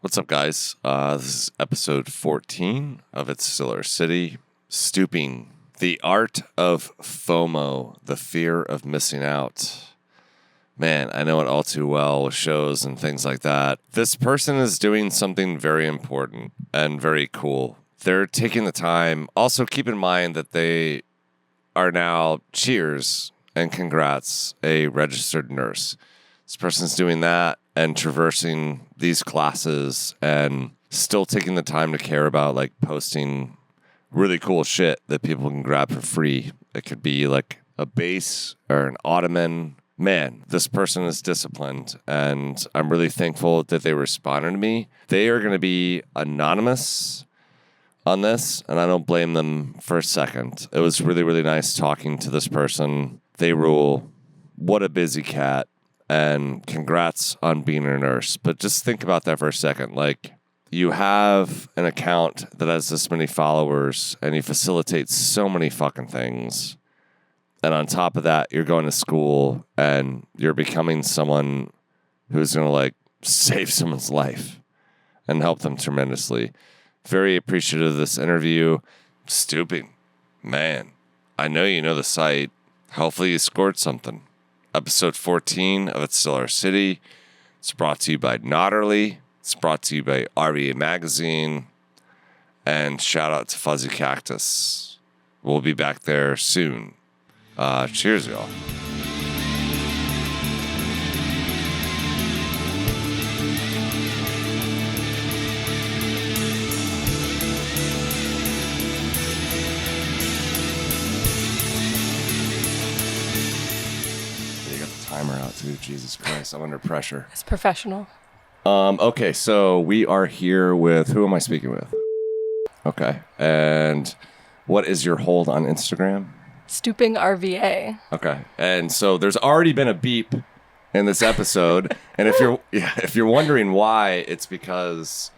What's up, guys? This is episode 14 of It's Still Our City. Stooping. The art of FOMO, the fear of missing out. Man, I know it all too well with shows and things like that. This person is doing something very important and very cool. They're taking the time. Also, keep in mind that they are now, cheers and congrats, a registered nurse. This person's doing that and traversing these classes and still taking the time to care about like posting really cool shit that people can grab for free. It could be like a base or an ottoman. Man, this person is disciplined and I'm really thankful that they responded to me. They are going to be anonymous on this and I don't blame them for a second. It was really, really nice talking to this person. They rule. What a busy cat. And congrats on being a nurse. But just think about that for a second. Like, you have an account that has this many followers and you facilitate so many fucking things. And on top of that, you're going to school and you're becoming someone who's going to like save someone's life and help them tremendously. Very appreciative of this interview. Stooping. Man, I know you know the site. Hopefully you scored something. Episode 14 of It's Still Our City. It's brought to you by Notterly. It's brought to you by RVA Magazine. And shout out to Fuzzy Cactus. We'll be back there soon. Cheers, y'all. Timer out too. Jesus Christ, I'm under pressure. It's professional. Okay, so we are here with, who am I speaking with? Okay, and what is your hold on Instagram? Stooping RVA. Okay, and so there's already been a beep in this episode, and if you're wondering why, it's because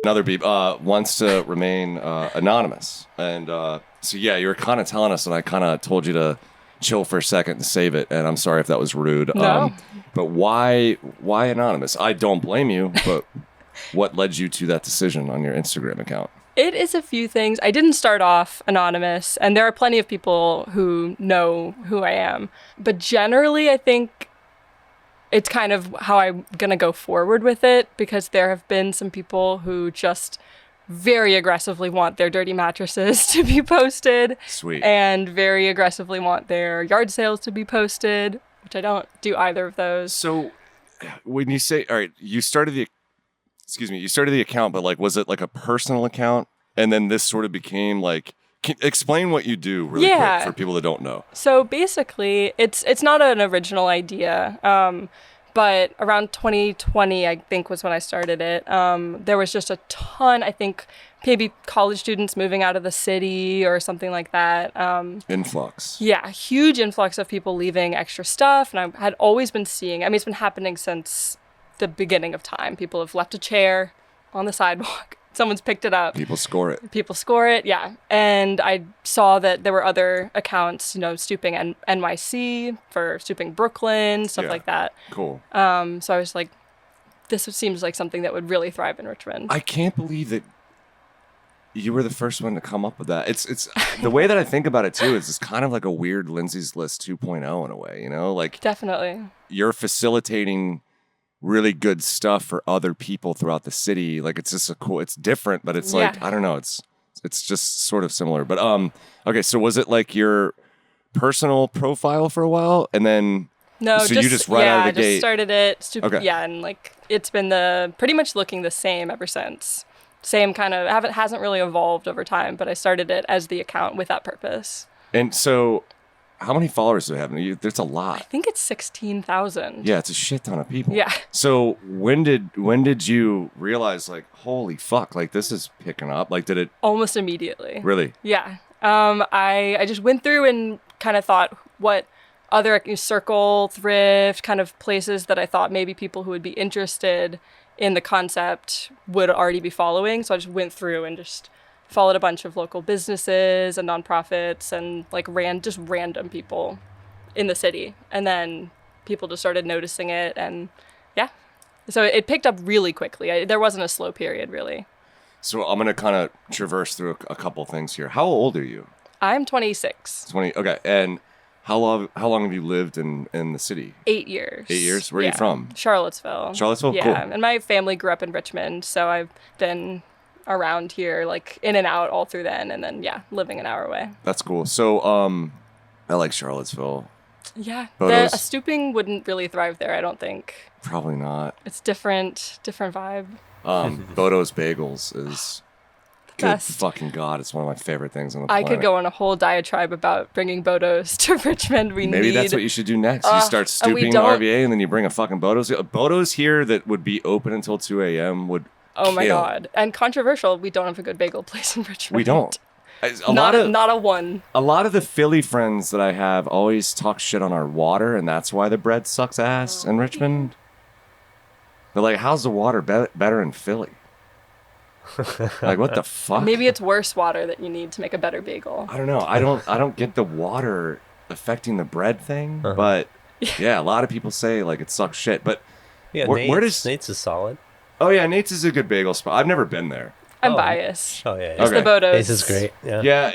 another beep wants to remain anonymous, and so yeah, you were kind of telling us, and I kind of told you to chill for a second and save it, and I'm sorry if that was rude. No. But why anonymous? I don't blame you, but what led you to that decision on your Instagram account? It is a few things. I didn't start off anonymous, and there are plenty of people who know who I am. But generally, I think it's kind of how I'm going to go forward with it, because there have been some people who just very aggressively want their dirty mattresses to be posted. Sweet. And very aggressively want their yard sales to be posted, which I don't do either of those. So when you say, all right, you started the account, but like, was it like a personal account? And then this sort of became like, explain what you do really quick for people that don't know. So basically, it's not an original idea. But around 2020, I think, was when I started it. There was just a ton, I think, maybe college students moving out of the city or something like that. Influx. Yeah, huge influx of people leaving extra stuff. And I had always been seeing, I mean, it's been happening since the beginning of time. People have left a chair on the sidewalk. Someone's picked it up. People score it, yeah. And I saw that there were other accounts, Stooping NYC for Stooping Brooklyn, stuff like that. Cool. So I was like, this seems like something that would really thrive in Richmond. I can't believe that you were the first one to come up with that. It's the way that I think about it too is it's kind of like a weird Lindsay's List 2.0 in a way, Like Definitely. You're facilitating really good stuff for other people throughout the city. Like it's just it's different, but it's like, I don't know, it's just sort of similar. But okay, so was it like your personal profile for a while and then no, so you just right out of the gate started it okay. Yeah, and like it's been pretty much looking the same ever since. Same kind of hasn't really evolved over time, but I started it as the account with that purpose. And so how many followers do they have? There's a lot. I think it's 16,000. Yeah, it's a shit ton of people. Yeah. So when did you realize like, holy fuck, like this is picking up? Like did it? Almost immediately. Really? Yeah. I just went through and kind of thought what other circle, thrift, kind of places that I thought maybe people who would be interested in the concept would already be following. So I just went through and just followed a bunch of local businesses and nonprofits and like just random people in the city. And then people just started noticing it and yeah. So it picked up really quickly. There wasn't a slow period, really. So I'm going to kind of traverse through a couple things here. How old are you? I'm 26. 20. Okay. And how long have you lived in the city? 8 years. 8 years? Where are you from? Charlottesville. Charlottesville? Yeah. Cool. And my family grew up in Richmond, so I've been around here, like in and out all through then, and then living an hour away. That's cool. So I like Charlottesville. Yeah. Photos? A stooping wouldn't really thrive there, I don't think. Probably not. It's different vibe. Bodo's Bagels is good. Best. Fucking God, it's one of my favorite things on the I planet. could go on a whole diatribe about bringing Bodos to Richmond. Maybe that's what you should do next. You start stooping RVA and then you bring a fucking Bodos. Bodos here that would be open until 2 a.m. would my God. And controversial, we don't have a good bagel place in Richmond. We don't. Not a one. A lot of the Philly friends that I have always talk shit on our water, and that's why the bread sucks ass in Richmond. They're like, how's the water better in Philly? Like, what the fuck? Maybe it's worse water that you need to make a better bagel. I don't know. I don't get the water affecting the bread thing, but yeah, a lot of people say like it sucks shit. But yeah, where does Nate's is solid. Oh yeah, Nate's is a good bagel spot. I've never been there. I'm biased. Oh yeah, It's the Bodos. Nate's is great. Yeah. Yeah,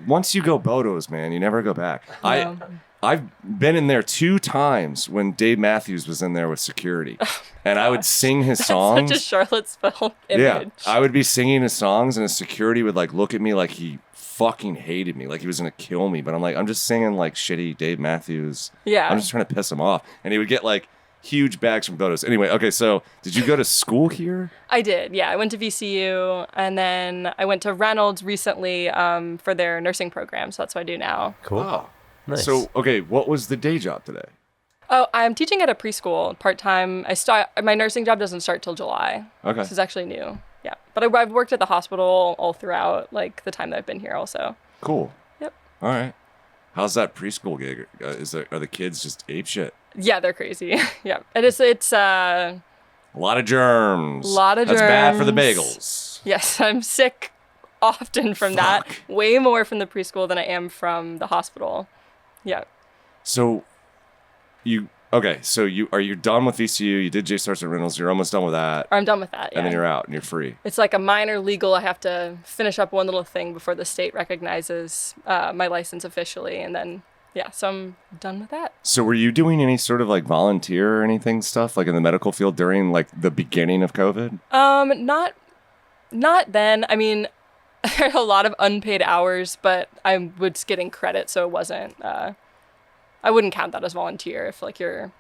once you go Bodos, man, you never go back. No. I've been in there 2 times when Dave Matthews was in there with security, and I would sing his songs. Such a Charlottesville image. Yeah, I would be singing his songs, and his security would like look at me like he fucking hated me, like he was gonna kill me. But I'm like, I'm just singing like shitty Dave Matthews. Yeah. I'm just trying to piss him off, and he would get like huge bags from Bodos. Anyway, okay, so did you go to school here? I did, yeah. I went to VCU, and then I went to Reynolds recently for their nursing program, so that's what I do now. Cool. Oh, Nice. So, okay, what was the day job today? Oh, I'm teaching at a preschool part-time. My nursing job doesn't start till July. Okay. This is actually new, yeah. But I've worked at the hospital all throughout, like, the time that I've been here also. Cool. Yep. All right. How's that preschool gig? Are the kids just ape shit? Yeah, they're crazy. Yeah. And it's A lot of germs. That's bad for the bagels. Yes, I'm sick often from that. Way more from the preschool than I am from the hospital. Yeah. So you are you done with VCU? You did J-Stars at Reynolds. You're almost done with that. I'm done with that, yeah. And then you're out and you're free. It's like a minor legal. I have to finish up one little thing before the state recognizes my license officially. And then, yeah, so I'm done with that. So were you doing any sort of like volunteer or anything stuff like in the medical field during like the beginning of COVID? Not then. I mean, there are a lot of unpaid hours, but I was getting credit, so it wasn't, I wouldn't count that as volunteer if like you're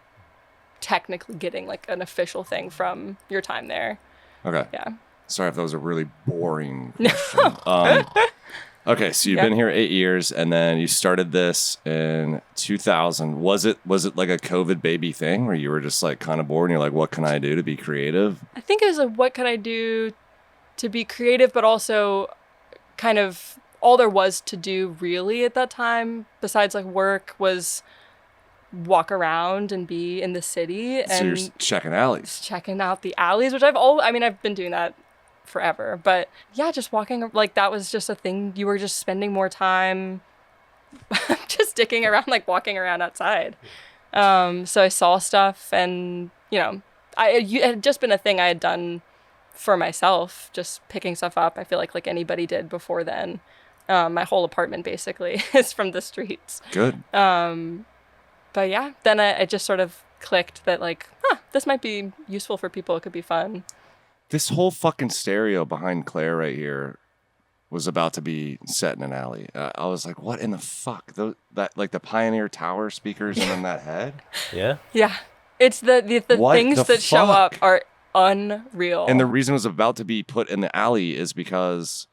technically getting like an official thing from your time there. Okay. Yeah. Sorry if that was a really boring question. Okay, so you've been here 8 years, and then you started this in 2000. Was it like a COVID baby thing where you were just like kind of bored and you're like, what can I do to be creative? I think it was like, what can I do to be creative, but also kind of all there was to do really at that time, besides like work, was walk around and be in the city. So you're checking alleys. Checking out the alleys, which I've been doing that forever. But yeah, just walking, like that was just a thing. You were just spending more time just dicking around, like walking around outside. So I saw stuff, and it had just been a thing I had done for myself, just picking stuff up. I feel like anybody did before then. My whole apartment basically is from the streets. Good. But yeah, then it just sort of clicked that like, this might be useful for people. It could be fun. This whole fucking stereo behind Clair right here was about to be set in an alley. I was like, what in the fuck? That like the Pioneer Tower speakers and then that head? Yeah. Yeah. It's the things that show up are unreal. And the reason it was about to be put in the alley is because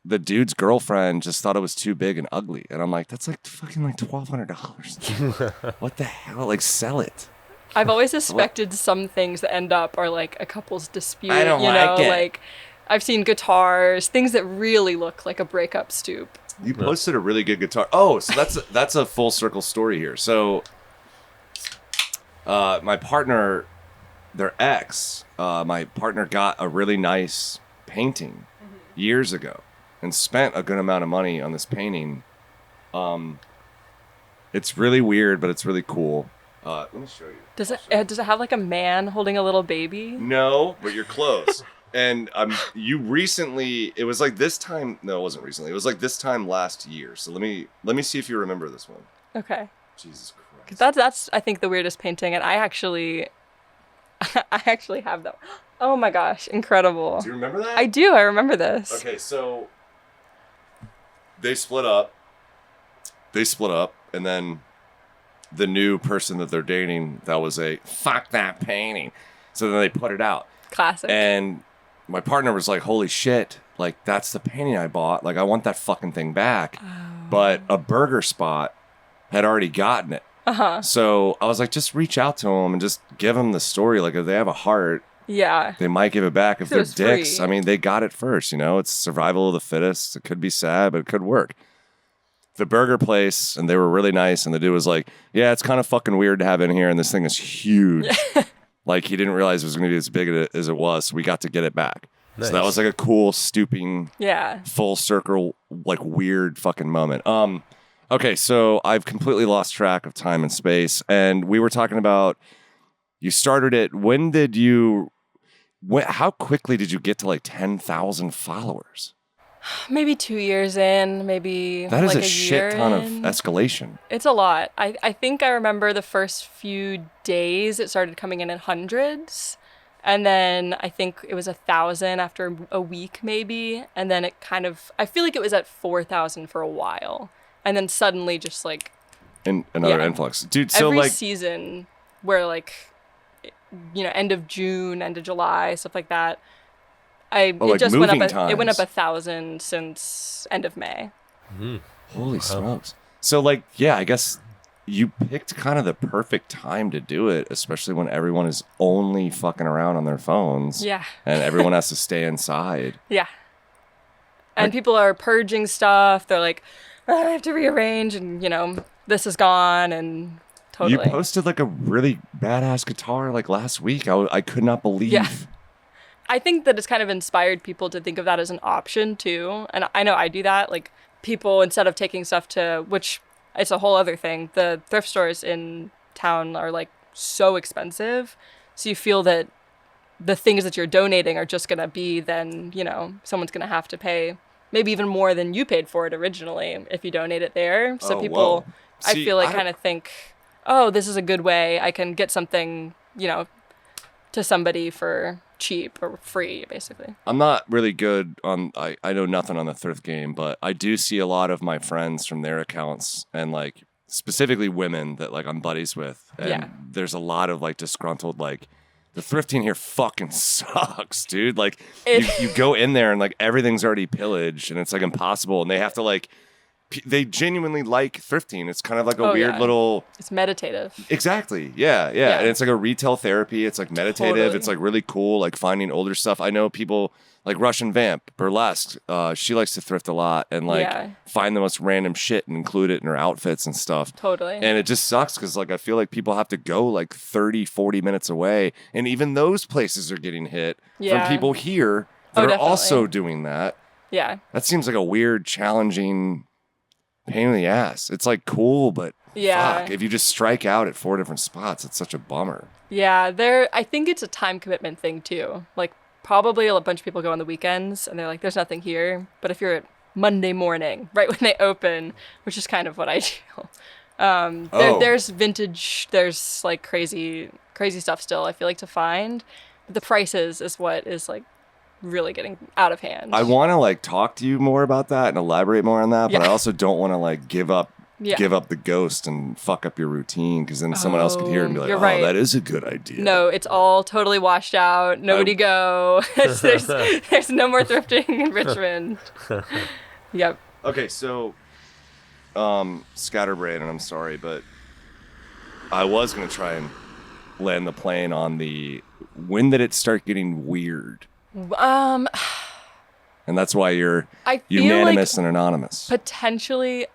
the dude's girlfriend just thought it was too big and ugly. And I'm like, that's like fucking like $1,200. What the hell? Like, sell it. I've always suspected some things that end up are like a couple's dispute. I don't like it. Like I've seen guitars, things that really look like a breakup stoop. You posted a really good guitar. Oh, so that's a full circle story here. So my partner, their ex, my partner got a really nice painting years ago and spent a good amount of money on this painting. It's really weird, but it's really cool. Let me show you. Does it have like a man holding a little baby? No, but you're close. And you recently, it was like this time. No, it wasn't recently. It was like this time last year. So let me see if you remember this one. Okay. Jesus Christ. That's I think the weirdest painting, and I actually have that. Oh my gosh, incredible. Do you remember that? I do. I remember this. Okay, so they split up. And then the new person that they're dating, that was a fuck that painting. So then they put it out. Classic. And my partner was like, holy shit, like that's the painting I bought. Like I want that fucking thing back. Oh. But a burger spot had already gotten it. Uh-huh. So I was like, just reach out to them and just give them the story. Like if they have a heart, yeah, they might give it back. If they're dicks, free. I mean, they got it first, you know? It's survival of the fittest. It could be sad, but it could work. The burger place, and they were really nice, and the dude was like, yeah, it's kind of fucking weird to have in here, and this thing is huge. Like, he didn't realize it was going to be as big as it was, so we got to get it back. Nice. So that was like a cool, stooping, full circle, like, weird fucking moment. Okay, so I've completely lost track of time and space, and we were talking about, you started it, how quickly did you get to like 10,000 followers? Maybe 2 years in, maybe that is like a shit ton of escalation. It's a lot. I think I remember the first few days it started coming in hundreds, and then I think it was 1,000 after a week maybe, and then it kind of, I feel like it was at 4,000 for a while, and then suddenly just like another influx, dude. So every like season where like, you know, end of June, end of July, stuff like that. It like just went up. Times. It went up 1,000 since end of May. Holy smokes! So like, yeah, I guess you picked kind of the perfect time to do it, especially when everyone is only fucking around on their phones. Yeah. And everyone has to stay inside. Yeah. And people are purging stuff. They're like, oh, I have to rearrange, and you know, this is gone, and totally. You posted like a really badass guitar like last week. I could not believe. Yeah. I think that it's kind of inspired people to think of that as an option too. And I know I do that. Like people, instead of taking stuff to, which it's a whole other thing, the thrift stores in town are like so expensive. So you feel that the things that you're donating are just going to be then, you know, someone's going to have to pay maybe even more than you paid for it originally if you donate it there. So people, I feel like kind of think, oh, this is a good way. I can get something, you know, to somebody for cheap or free, basically. I'm not really good on, I know nothing on the thrift game, but I do see a lot of my friends from their accounts, and like specifically women that like I'm buddies with, and there's a lot of like disgruntled, like, the thrifting here fucking sucks, dude. Like you go in there and like everything's already pillaged, and it's like impossible, and they have to like, they genuinely like thrifting. It's kind of like a weird little... It's meditative. Exactly. Yeah. And it's like a retail therapy. It's like meditative. Totally. It's like really cool, like finding older stuff. I know people like Russian Vamp, Burlesque. She likes to thrift a lot and like find the most random shit and include it in her outfits and stuff. Totally. And it just sucks because like I feel like people have to go like 30, 40 minutes away. And even those places are getting hit from people here that are also doing that. Yeah. That seems like a weird, challenging... pain in the ass. It's like cool, but fuck, if you just strike out at 4 different spots, it's such a bummer. Yeah, I think it's a time commitment thing too. Like probably a bunch of people go on the weekends and they're like, there's nothing here. But if you're at Monday morning, right when they open, which is kind of what I do, there's vintage, there's like crazy stuff still, I feel like, to find. But the prices is what is like really getting out of hand. I want to like talk to you more about that and elaborate more on that, but I also don't want to like give up the ghost and fuck up your routine, because then someone else could hear it and be like, right. That is a good idea. No, it's all totally washed out. Nobody go. There's no more thrifting in Richmond. Yep. Okay, so scatterbrain, and I'm sorry, but I was going to try and land the plane on when did it start getting weird? And that's why you're unanimous and anonymous. Potentially,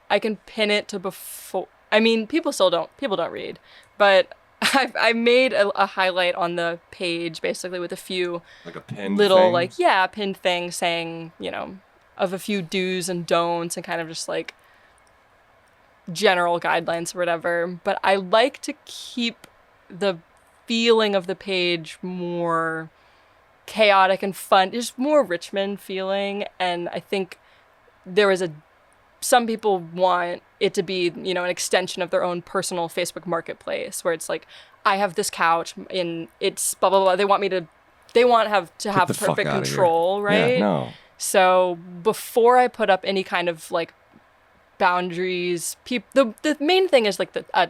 I can pin it to before. I mean, people don't read, but I made a highlight on the page basically with a few like a pin little thing? Pinned thing saying, you know, of a few do's and don'ts, and kind of just like general guidelines or whatever, but I like to keep the feeling of the page more chaotic and fun, just more Richmond feeling. And I think some people want it to be, you know, an extension of their own personal Facebook marketplace where it's like, I have this couch and it's blah, blah, blah. They want to have perfect control, right? Yeah, no. So before I put up any kind of like boundaries, the main thing is like a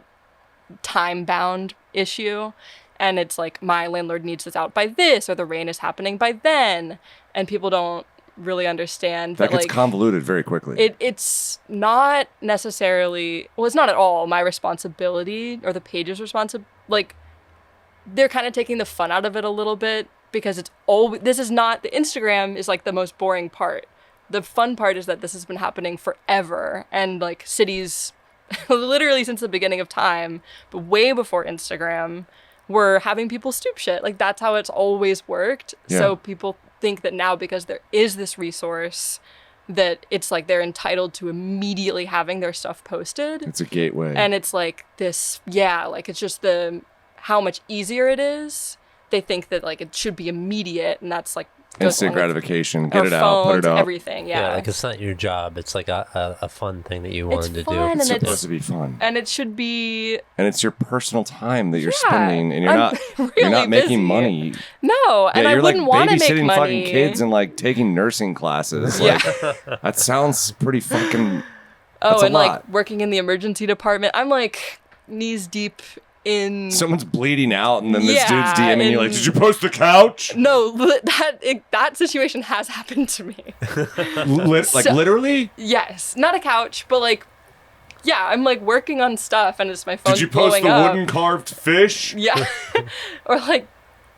time bound issue. And it's like, my landlord needs this out by this, or the rain is happening by then. And people don't really understand that gets convoluted very quickly. It's not necessarily, well, it's not at all my responsibility or the page's responsibility. Like, they're kind of taking the fun out of it a little bit, because the Instagram is like the most boring part. The fun part is that this has been happening forever, and like cities literally since the beginning of time, but way before Instagram, were having people stoop shit. Like, that's how it's always worked. Yeah. So people think that now, because there is this resource, that it's like they're entitled to immediately having their stuff posted. It's a gateway. And it's like this, like it's just how much easier it is. They think that like it should be immediate, and that's like instant gratification. Get it out, put it up. Everything, yeah. Like, it's not your job. It's like a fun thing that you wanted to do. And it's supposed to be fun. And it should be. And it's your personal time that you're spending, and you're not really you're not making busy. money. No, and I wouldn't want to make money. You're like babysitting fucking kids and like taking nursing classes. Like, that sounds pretty fucking. Oh, and like working in the emergency department, I'm like knees deep in. Someone's bleeding out, and then this dude's DMing you like, "Did you post the couch?" No, that situation has happened to me. Literally? Yes, not a couch, but like, yeah, I'm like working on stuff, and it's my phone. Did you post the wooden carved fish? Yeah, or like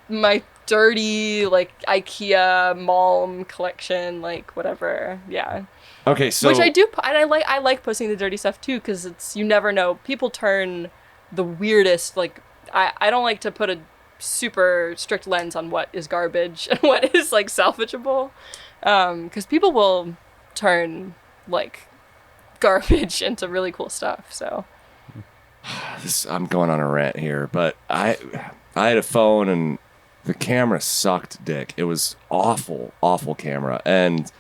my dirty like IKEA Malm collection, like whatever. Yeah. Okay, so which I do, and I like posting the dirty stuff too, because you never know. People turn the weirdest, like, I don't like to put a super strict lens on what is garbage and what is like salvageable, because people will turn like garbage into really cool stuff. So I'm going on a rant here, but I had a phone and the camera sucked dick. It was awful camera, and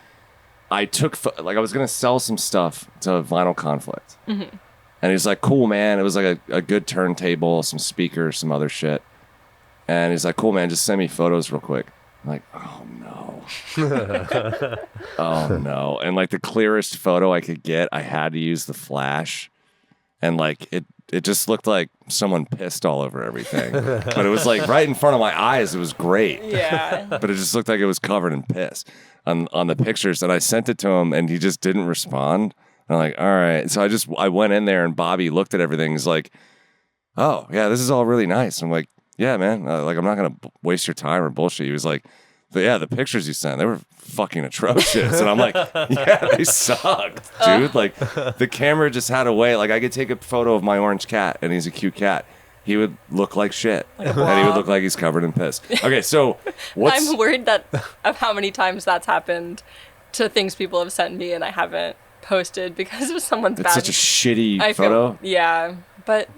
I took I was gonna sell some stuff to Vinyl Conflict. Mm-hmm. And he's like, "Cool, man." It was like a good turntable, some speakers, some other shit. And he's like, "Cool, man, just send me photos real quick." I'm like, "Oh, no." Oh, no. And like the clearest photo I could get, I had to use the flash. And like it just looked like someone pissed all over everything. But it was like right in front of my eyes. It was great. Yeah. But it just looked like it was covered in piss on the pictures. And I sent it to him, and he just didn't respond. I'm like, all right. So I went in there, and Bobby looked at everything. He's like, "Oh, yeah, this is all really nice." I'm like, "Yeah, man. Like, I'm not going to waste your time or bullshit." He was like, the pictures you sent, they were fucking atrocious. And I'm like, "Yeah, they sucked, dude." Like, the camera just had a way. Like, I could take a photo of my orange cat, and he's a cute cat. He would look like shit. And he would look like he's covered in piss. Okay, so I'm worried of how many times that's happened to things people have sent me, and I haven't posted because of someone's bad. It's such a shitty photo. Yeah, but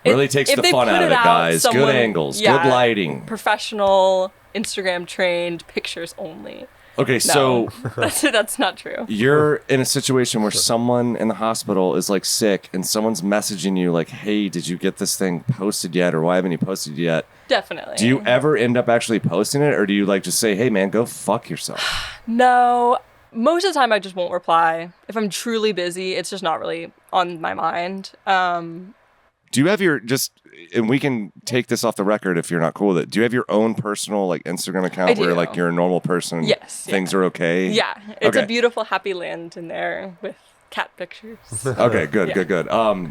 really takes the fun out of it, guys. Good angles, good lighting, professional, Instagram trained, pictures only. Okay, so that's not true. You're in a situation where someone in the hospital is like sick, and someone's messaging you like, "Hey, did you get this thing posted yet? Or why haven't you posted yet?" Definitely. Do you ever end up actually posting it, or do you like just say, "Hey, man, go fuck yourself"? No. Most of the time, I just won't reply. If I'm truly busy, it's just not really on my mind. Do you have and we can take this off the record if you're not cool with it. Do you have your own personal like Instagram account where like you're a normal person? Yes. Things are okay? Yeah. It's a beautiful happy land in there with cat pictures. Okay, good.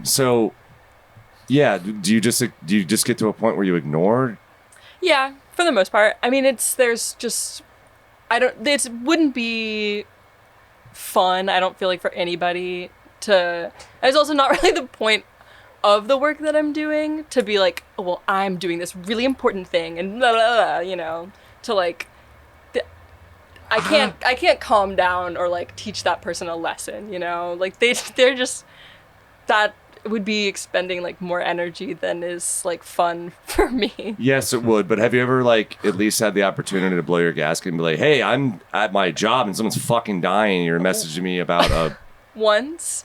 So yeah, do you just get to a point where you ignore? Yeah, for the most part. I mean, it wouldn't be fun, I don't feel like, for anybody to. It's also not really the point of the work that I'm doing to be like, "Oh, well, I'm doing this really important thing," and blah, blah, blah, to like, I can't calm down or like teach that person a lesson, like they're just, that would be expending like more energy than is like fun for me. Yes, it would. But have you ever like at least had the opportunity to blow your gasket and be like, hey, I'm at my job and someone's fucking dying and you're messaging me about a Once.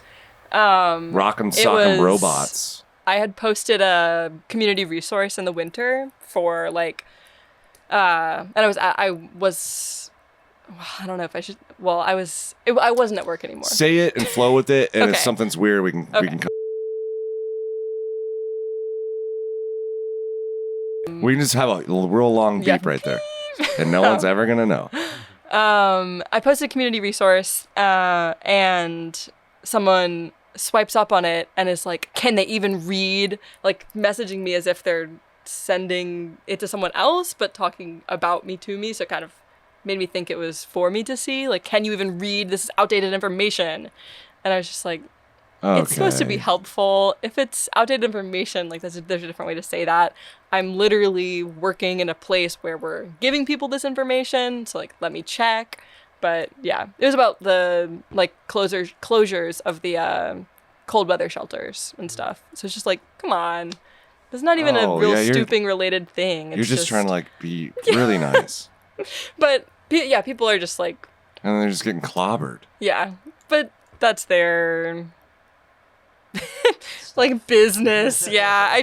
rock'em sock'em robots. I had posted a community resource in the winter for like, and I don't know if I should. Well, I wasn't at work anymore. Say it and flow with it, and Okay. if something's weird, we can. We can just have a real long beep right there, and no one's ever gonna know. I posted a community resource, and someone swipes up on it and is like, "Can they even read?" Like messaging me as if they're sending it to someone else, but talking about me to me. So it kind of made me think it was for me to see. Like, can you even read? This is outdated information. And I was just like, it's supposed to be helpful. If it's outdated information, like there's a different way to say that. I'm literally working in a place where we're giving people this information. So like, let me check. But yeah, it was about the like closures of the cold weather shelters and stuff. So it's just like, come on. It's not even a real stooping related thing. You're just trying to like be really nice. But yeah, people are just like, and they're just getting clobbered. Yeah, but that's their like business. Yeah,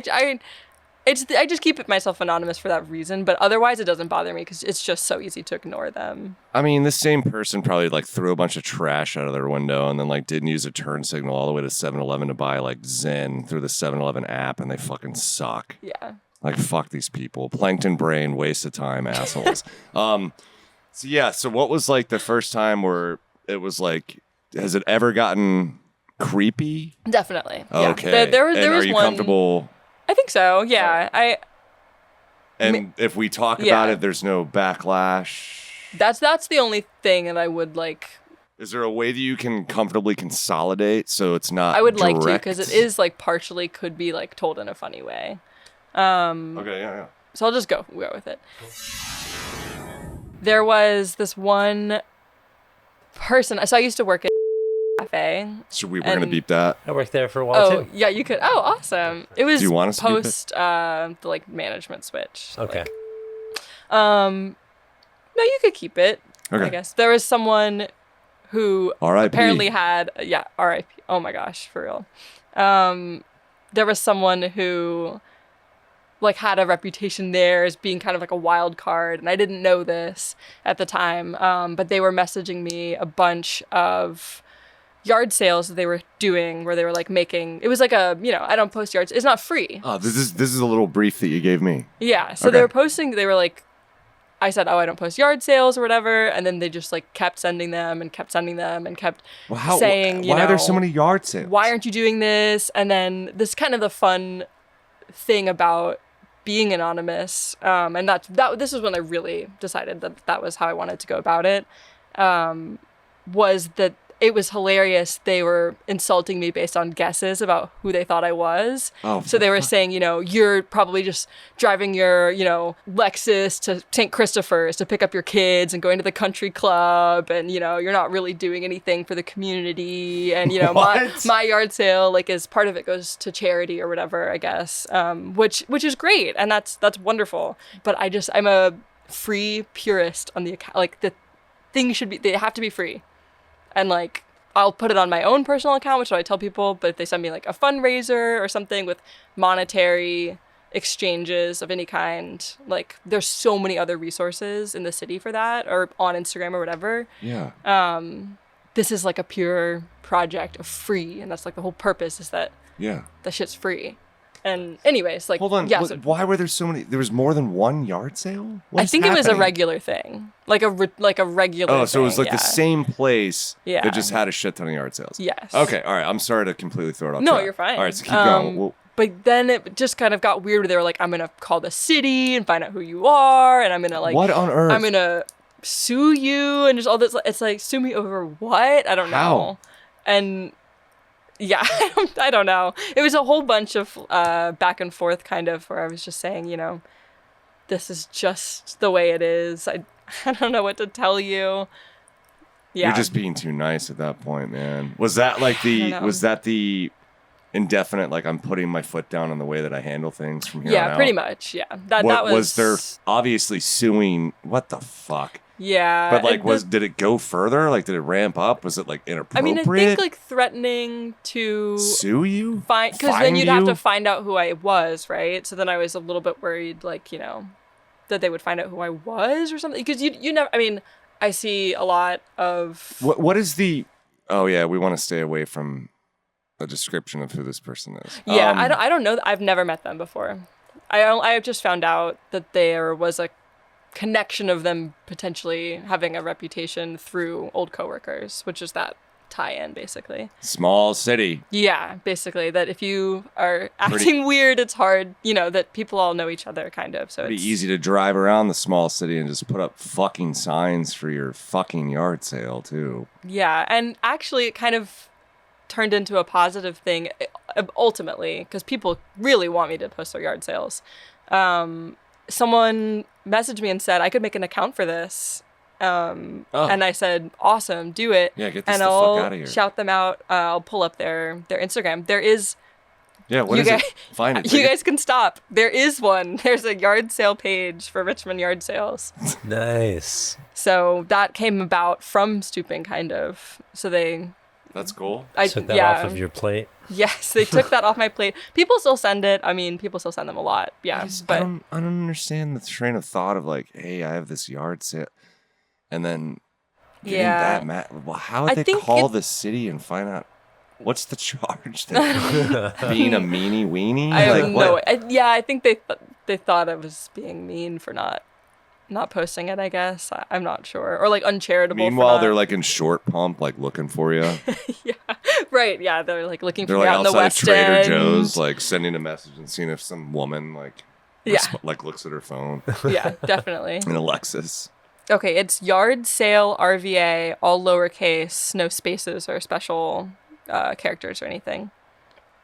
I just keep it myself anonymous for that reason. But otherwise, it doesn't bother me because it's just so easy to ignore them. I mean, this same person probably like threw a bunch of trash out of their window and then like didn't use a turn signal all the way to 7-Eleven to buy like Zen through the 7-Eleven app, and they fucking suck. Yeah. Like, fuck these people. Plankton brain, waste of time, assholes. So what was like the first time where it was like, has it ever gotten creepy? Definitely. Okay. Yeah. There was are you one, comfortable? I think so. Yeah. And if we talk about it, there's no backlash. That's the only thing that I would like. Is there a way that you can comfortably consolidate so it's not I would direct? like to, because it is like partially could be like told in a funny way. Okay, yeah. So I'll just go with it. There was this one person. So I used to work at a cafe. So we're going to beep that. I worked there for a while too. Yeah, you could. Oh, awesome. It was Do you want us to beep post the like management switch. So, Okay. No, you could keep it. Okay. I guess there was someone who R.I.P. apparently had R.I.P. Oh my gosh, for real. There was someone who like had a reputation there as being kind of like a wild card, and I didn't know this at the time, but they were messaging me a bunch of yard sales that they were doing where they were like making, it was like a, I don't post yards, it's not free. Oh, this is a little brief that you gave me. Yeah, so they were posting, they were like, I said, I don't post yard sales or whatever, and then they just like kept sending them and kept saying, why are there so many yard sales? Why aren't you doing this? And then this kind of the fun thing about being anonymous, and this is when I really decided that was how I wanted to go about it, was that it was hilarious. They were insulting me based on guesses about who they thought I was. Oh, so they were saying, you're probably just driving your, Lexus to St. Christopher's to pick up your kids and going to the country club. And, you're not really doing anything for the community. And, my yard sale, like, as part of it goes to charity or whatever, I guess, which is great. And that's wonderful. But I'm a free purist on the account. Like, the things they have to be free. And, like, I'll put it on my own personal account, which I tell people, but if they send me, like, a fundraiser or something with monetary exchanges of any kind, like, there's so many other resources in the city for that, or on Instagram or whatever. Yeah. This is, like, a pure project of free, and that's, like, the whole purpose is that that shit's free. And anyways, like, hold on. Yeah, why were there so many? There was more than one yard sale? I think it was a regular thing, like a regular. Oh, so it was thing, like the same place that just had a shit ton of yard sales. Yes. Okay. All right. I'm sorry to completely throw it off. No, track. you're fine. All right. So keep going. But then it just kind of got weird. They were like, I'm gonna call the city and find out who you are, and I'm gonna like, what on earth? I'm gonna sue you, and just all this. It's like, sue me over what? I don't know. And yeah, I don't know. It was a whole bunch of back and forth kind of where I was just saying, this is just the way it is. I don't know what to tell you. Yeah. You're just being too nice at that point, man. Was that like the indefinite, like I'm putting my foot down on the way that I handle things from here on Yeah, out? pretty much. Yeah. That Was there obviously suing? What the fuck? Yeah. But like, did it go further? Like, did it ramp up? Was it like inappropriate? I think like threatening to sue you? because then you'd have to find out who I was, right? So then I was a little bit worried, like, that they would find out who I was or something. Because you never. I mean, I see a lot of. What is the? Oh yeah, we want to stay away from a description of who this person is. Yeah, I don't know. I've never met them before. I just found out that there was a connection of them potentially having a reputation through old coworkers, which is that tie-in, basically. Small city. Yeah, basically, that if you are acting weird, it's hard, that people all know each other, kind of. So it's easy to drive around the small city and just put up fucking signs for your fucking yard sale, too. Yeah, and actually it kind of turned into a positive thing, ultimately, because people really want me to post their yard sales. Someone messaged me and said I could make an account for this. And I said, awesome, do it. Yeah, get this and the I'll fuck out of here. Shout them out. I'll pull up their Instagram. There is. Yeah, what is it? Find it. You guys can stop. There is one. There's a yard sale page for Richmond yard sales. Nice. So that came about from Stooping, kind of. So That's cool. I took that off of your plate. Yes, they took that off my plate. People still send it. I mean, people still send them a lot. Yeah, I don't understand the train of thought of like, hey, I have this yard sale, and then getting that well, how would they call the city and find out what's the charge? Being a meanie weenie? I have no. I think they thought I was being mean for not posting it, I guess. I'm not sure. Or like uncharitable. Meanwhile, they're like in short pump, like looking for you. Yeah, right. Yeah, they're like looking for you like out in the West Trader End. Joe's, like sending a message and seeing if some woman like looks at her phone. Yeah, definitely. An Alexis. Okay, it's yard sale RVA, all lowercase, no spaces or special characters or anything.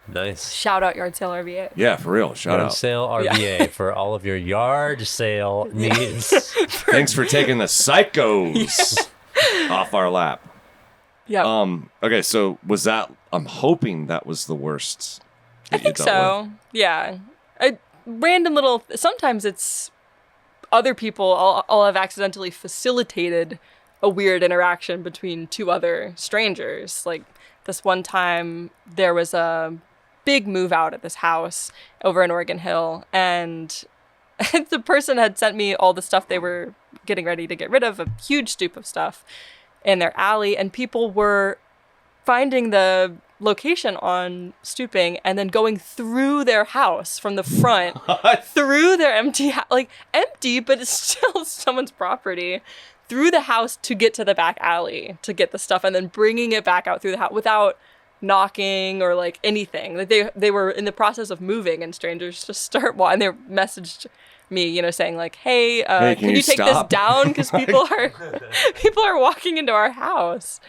Nice. Shout out yard sale RVA. Yeah, for real. Shout out. Yard sale RVA for all of your yard sale needs. Thanks for taking the psychos off our lap. Yeah. Okay, so was that? I'm hoping that was the worst. I think so. Yeah. A random little. Sometimes it's other people. I'll have accidentally facilitated a weird interaction between two other strangers. Like this one time, there was a big move out at this house over in Oregon Hill, and the person had sent me all the stuff they were getting ready to get rid of, a huge stoop of stuff in their alley, and people were finding the location on Stooping and then going through their house from the front through their empty empty, but it's still someone's property, through the house to get to the back alley to get the stuff, and then bringing it back out through the house without knocking or like anything. Like they were in the process of moving, and strangers just start walking. They messaged me, saying like, "Hey, can you take this down? Because people are walking into our house."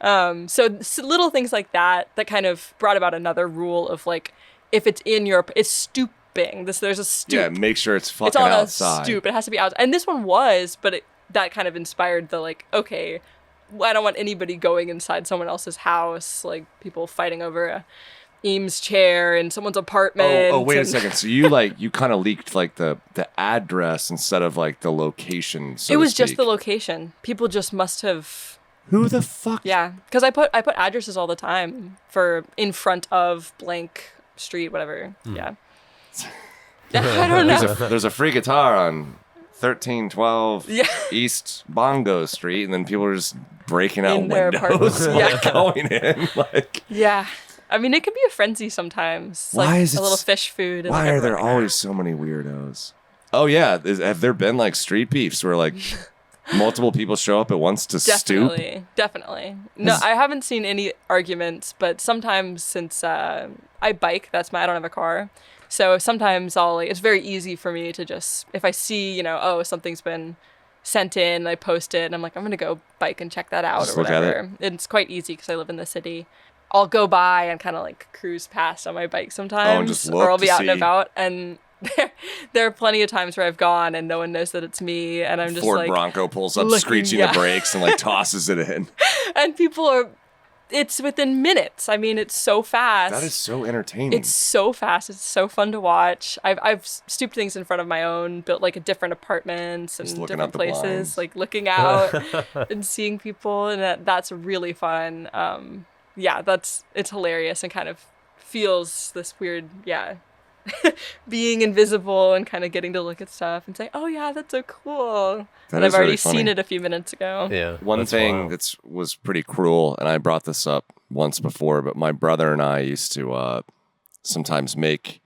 So little things like that kind of brought about another rule of like, if it's it's stooping. There's a stoop. Yeah, make sure it's fucking it's on outside. A stoop. It has to be outside. And this one was, but that kind of inspired the like, okay, I don't want anybody going inside someone else's house, like people fighting over a Eames chair in someone's apartment. Oh, wait a second. So you kind of leaked like the address instead of like the location. So it was just the location. People just must have. Who the fuck? Yeah, because I put addresses all the time for in front of blank street, whatever. Yeah. I don't know. There's a free guitar on 1312 East Bongo Street, and then people are just breaking out windows, going in. Yeah. I mean, it can be a frenzy sometimes. Why like is a little fish food. And why are there always so many weirdos? Oh yeah, have there been like street beefs where like multiple people show up at once to stoop? Definitely. No, I haven't seen any arguments, but sometimes since I bike, I don't have a car. So sometimes it's very easy for me to just, if I see, something's been sent in, I post it, and I'm like, I'm going to go bike and check that out just or whatever. It's quite easy because I live in the city. I'll go by and kind of like cruise past on my bike sometimes, or I'll be out and about, and there are plenty of times where I've gone and no one knows that it's me, and I'm just Ford Bronco pulls up, screeching the brakes, and like tosses it in. And people are it's within minutes. I mean, it's so fast. That is so entertaining. It's so fast. It's so fun to watch. I've stooped things in front of my own, built like different apartments and different places, blinds. like looking out and seeing people, and that's really fun. It's hilarious and kind of feels this weird, being invisible and kind of getting to look at stuff and say, oh yeah, that's so cool. And I've already seen it a few minutes ago. Yeah. One thing that was pretty cruel, and I brought this up once before, but my brother and I used to sometimes make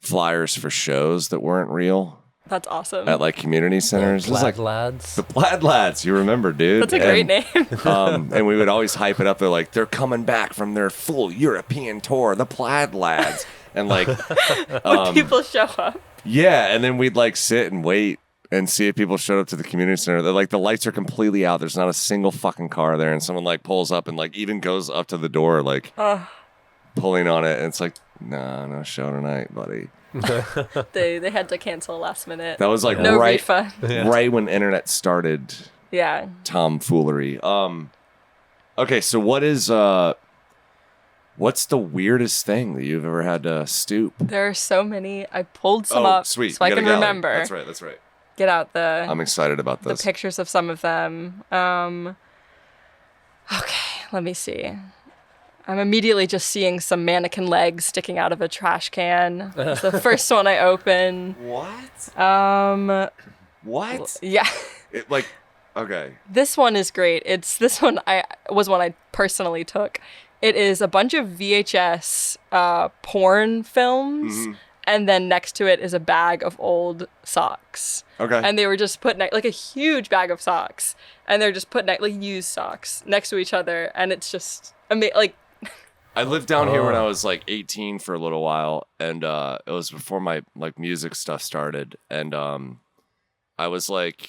flyers for shows that weren't real. That's awesome. At like community centers. Plaid Lads. The Plaid Lads, you remember, dude. That's a great name. And we would always hype it up. They're like, they're coming back from their full European tour, the Plaid Lads. And like, when people show up. Yeah, and then we'd like sit and wait and see if people showed up to the community center. They're like, the lights are completely out. There's not a single fucking car there. And someone like pulls up and like even goes up to the door, like pulling on it. And it's like, no show tonight, buddy. They had to cancel last minute. That was like no refund. Right when internet started. Yeah. Tomfoolery. Okay, so what's the weirdest thing that you've ever had to stoop? There are so many. I pulled some up sweet. so I can remember. That's right. Get out I'm excited about this. The pictures of some of them. Okay, let me see. I'm immediately just seeing some mannequin legs sticking out of a trash can. It's the first one I open. What? What? Yeah. Okay. This one is great. This one was one I personally took. It is a bunch of VHS porn films, and then next to it is a bag of old socks. Okay. And they were just put like a huge bag of socks, and they're just put like used socks next to each other, and it's just like. I lived down here when I was like 18 for a little while, and it was before my like music stuff started, and I was like,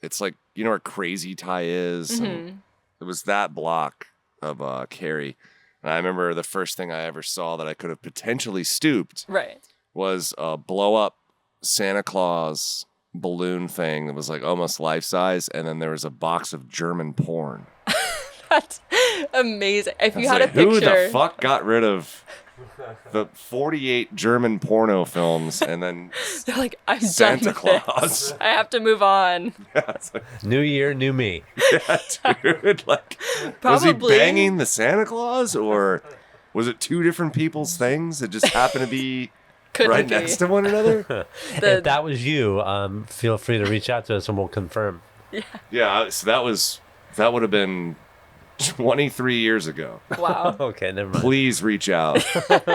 it's like, you know where Crazy Tie is? And it was that block of Cary. And I remember the first thing I ever saw that I could have potentially stooped was a blow up Santa Claus balloon thing that was like almost life size, and then there was a box of German porn. That's amazing. If you had a picture. Who the fuck got rid of the 48 German porno films and then they're like, I'm Santa done with Claus? This. I have to move on. Yeah, New year, new me. Yeah, dude. Like, was he banging the Santa Claus, or was it two different people's things that just happened to be next to one another? If that was you, feel free to reach out to us and we'll confirm. Yeah. Yeah. So that would have been 23 years ago. Wow. Okay, never mind. Please reach out.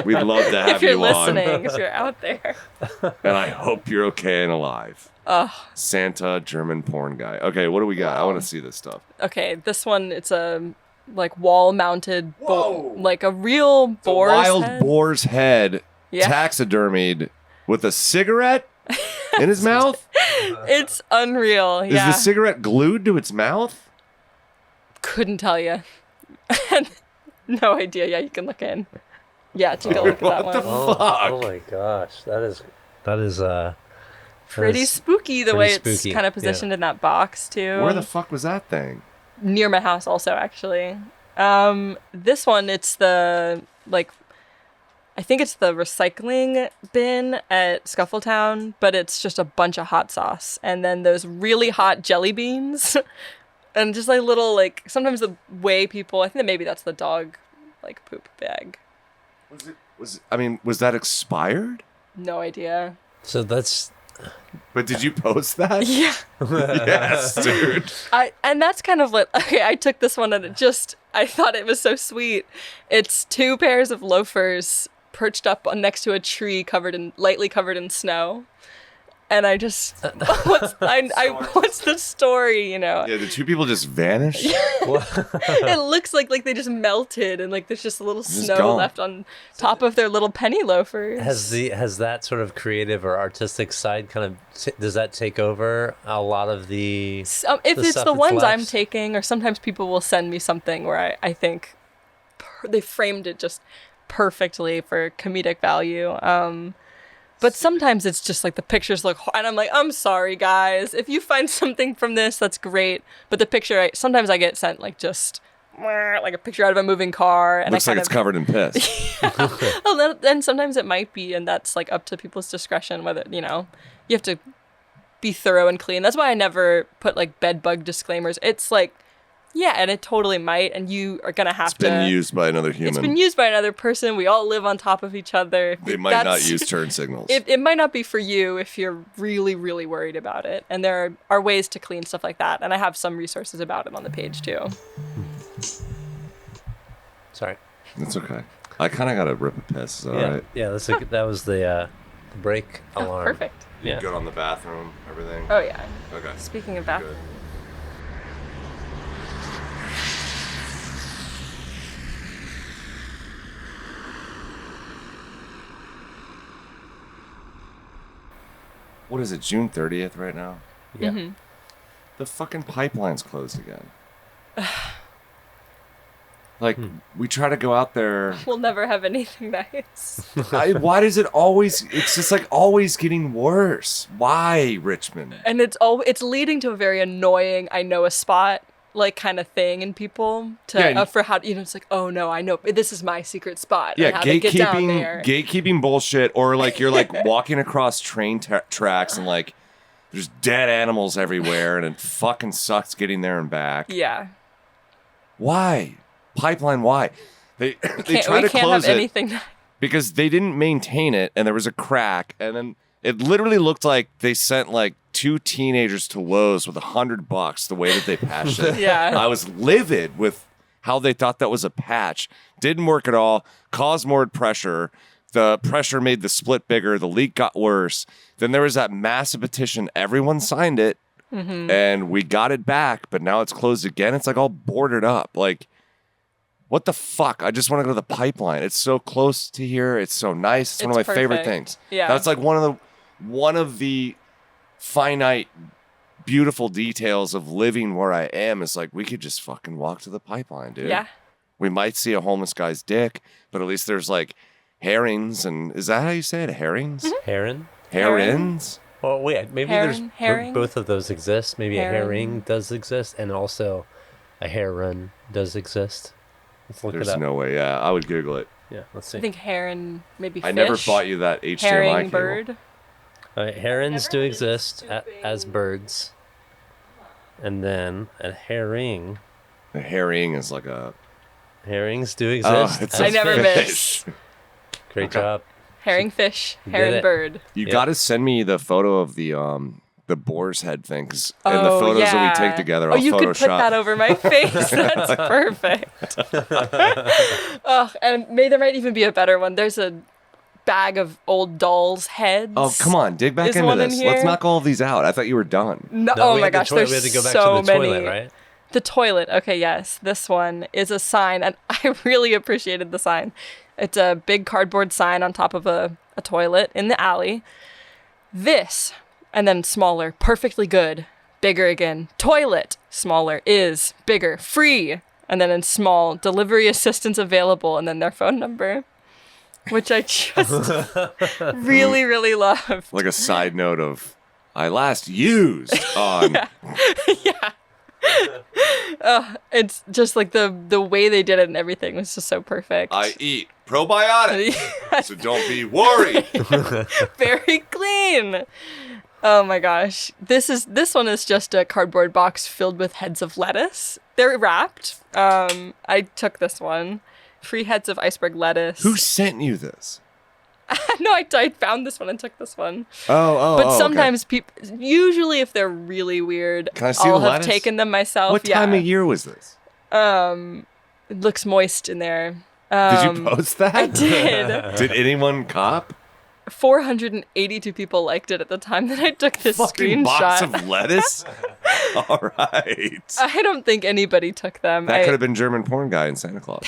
We'd love to have if you're you on. listening, if you're out there. And I hope you're okay and alive. Santa German porn guy. Okay, what do we got? I want to see this stuff. Okay, this one, it's a like wall-mounted, like a real boar's wild head. Boar's head, taxidermied with a cigarette in his mouth. It's unreal. Is the cigarette glued to its mouth? Couldn't tell you. No idea. Yeah, you can look in. Yeah, take a look at that one. What the fuck? Oh my gosh, that is pretty spooky the way it's spooky. kind of positioned in that box too. Where the fuck was that thing? Near my house also, actually. This one, it's the I think it's the recycling bin at Scuffletown, but it's just a bunch of hot sauce and then those really hot jelly beans. And just like little, like, sometimes the way people, I think that maybe that's the dog, like, poop bag. Was that expired? No idea. So that's... But did you post that? Yeah. Yes, dude. And that's kind of like, okay, I took this one and I thought it was so sweet. It's 2 pairs of loafers perched up next to a tree lightly covered in snow. And I just, what's the story, you know? Yeah, the 2 people just vanished? It looks like they just melted and like there's just a little snow gone. left on top of their little penny loafers. Has that sort of creative or artistic side kind of, does that take over a lot of the If the it's stuff the that's ones left? I'm taking, or sometimes people will send me something where I think they framed it just perfectly for comedic value. But sometimes it's just like the pictures look, and I'm like, I'm sorry, guys. If you find something from this, that's great. But the picture, sometimes I get sent like just like a picture out of a moving car. And Looks like it's covered in piss. Well, then sometimes it might be, and that's like up to people's discretion whether, you have to be thorough and clean. That's why I never put like bed bug disclaimers. It's like, yeah, and it totally might, and you are going to have to... It's been used by another human. It's been used by another person. We all live on top of each other. They might not use turn signals. It might not be for you if you're really, really worried about it. And there are ways to clean stuff like that. And I have some resources about it on the page, too. Sorry. It's okay. I kind of got to rip a piss. Is that all right? Yeah, that was the break alarm. Perfect. Yeah. Good on the bathroom, everything? Oh, yeah. Okay. Speaking of bathroom. Good. What is it, June 30th right now? Yeah. Mm-hmm. The fucking pipeline's closed again. Like, we try to go out there. We'll never have anything nice. Why does it always, it's just like always getting worse. Why, Richmond? And it's leading to a very annoying, I know a spot, like kind of thing in people for how, it's like, oh no, I know, this is my secret spot. Yeah, and how they get down there. gatekeeping bullshit, or like you're like walking across train tracks and like there's dead animals everywhere and it fucking sucks getting there and back. Yeah. Why? Pipeline, why? They try to we can't close have it anything because they didn't maintain it and there was a crack, and then it literally looked like they sent like 2 teenagers to Lowe's with $100 the way that they patched it. Yeah. I was livid with how they thought that was a patch. Didn't work at all. Caused more pressure. The pressure made the split bigger. The leak got worse. Then there was that massive petition. Everyone signed it. Mm-hmm. And we got it back, but now it's closed again. It's like all boarded up. Like, what the fuck? I just want to go to the pipeline. It's so close to here. It's so nice. It's one of my favorite things. Yeah. That's like one of the finite, beautiful details of living where I am is like, we could just fucking walk to the pipeline, dude. Yeah. We might see a homeless guy's dick, but at least there's like herrings, and is that how you say it? Herrings? Mm-hmm. Heron? Herons? Well, wait, maybe herring? both of those exist. Maybe Herring. a herring does exist, and also a heron does exist. Let's look There's it up. no way. Yeah, I would Google it. Yeah, let's see. I think heron, maybe fish. I never bought you that HDMI herring, cable. bird. All right, herons do exist as birds. And then a herring. A herring is like a... Herrings do Oh, exist. it's I a never fish. miss. Great job. Herring, fish, did heron, it. bird. You Yep. got to send me the photo of the boar's head thing, 'cause in the photos that we take together, I'll you Photoshop. could put that over my face. That's perfect. Oh, and there might even be a better one. There's a bag of old dolls' heads. Oh, come on, dig back Is into one in this. here? Let's knock all of these out. I thought you were done. No, No, oh we my had the gosh, toilet. there's We had to go back so to the many. toilet, right? The toilet. Okay, yes. This one is a sign, and I really appreciated the sign. It's a big cardboard sign on top of a toilet in the alley. This, and then smaller, perfectly good. Bigger again. Toilet, smaller, is bigger, free. And then in small, delivery assistance available, and then their phone number, which I just really, really love. Like a side note of, I last used on... Yeah. It's just like the way they did it and everything was just so perfect. I eat probiotics, so don't be worried. Very clean. Oh my gosh. This one is just a cardboard box filled with heads of lettuce. They're wrapped. I took this one. 3 heads of iceberg lettuce. Who sent you this? No, I found this one and took this one. Oh, But okay. sometimes people, usually if they're really weird, Can I see I'll the have lettuce? taken them myself. What time of year was this? It looks moist in there. Did you post that? I did. Did anyone cop? 482 people liked it at the time that I took this Fucking screenshot. box of lettuce? All right. I don't think anybody took them. That could have been German porn guy in Santa Claus.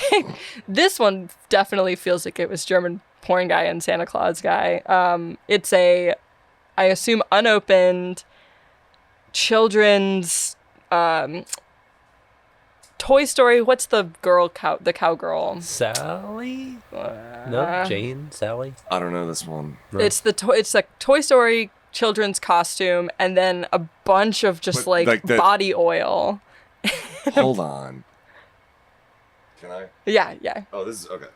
This one definitely feels like it was German porn guy and Santa Claus guy. It's I assume, unopened children's Toy Story. What's the cowgirl? Sally? No, Jane? Sally? I don't know this one. No. It's like Toy Story children's costume, and then a bunch of just But, like the- body oil. Hold on. Can I? Yeah. Oh, this is okay.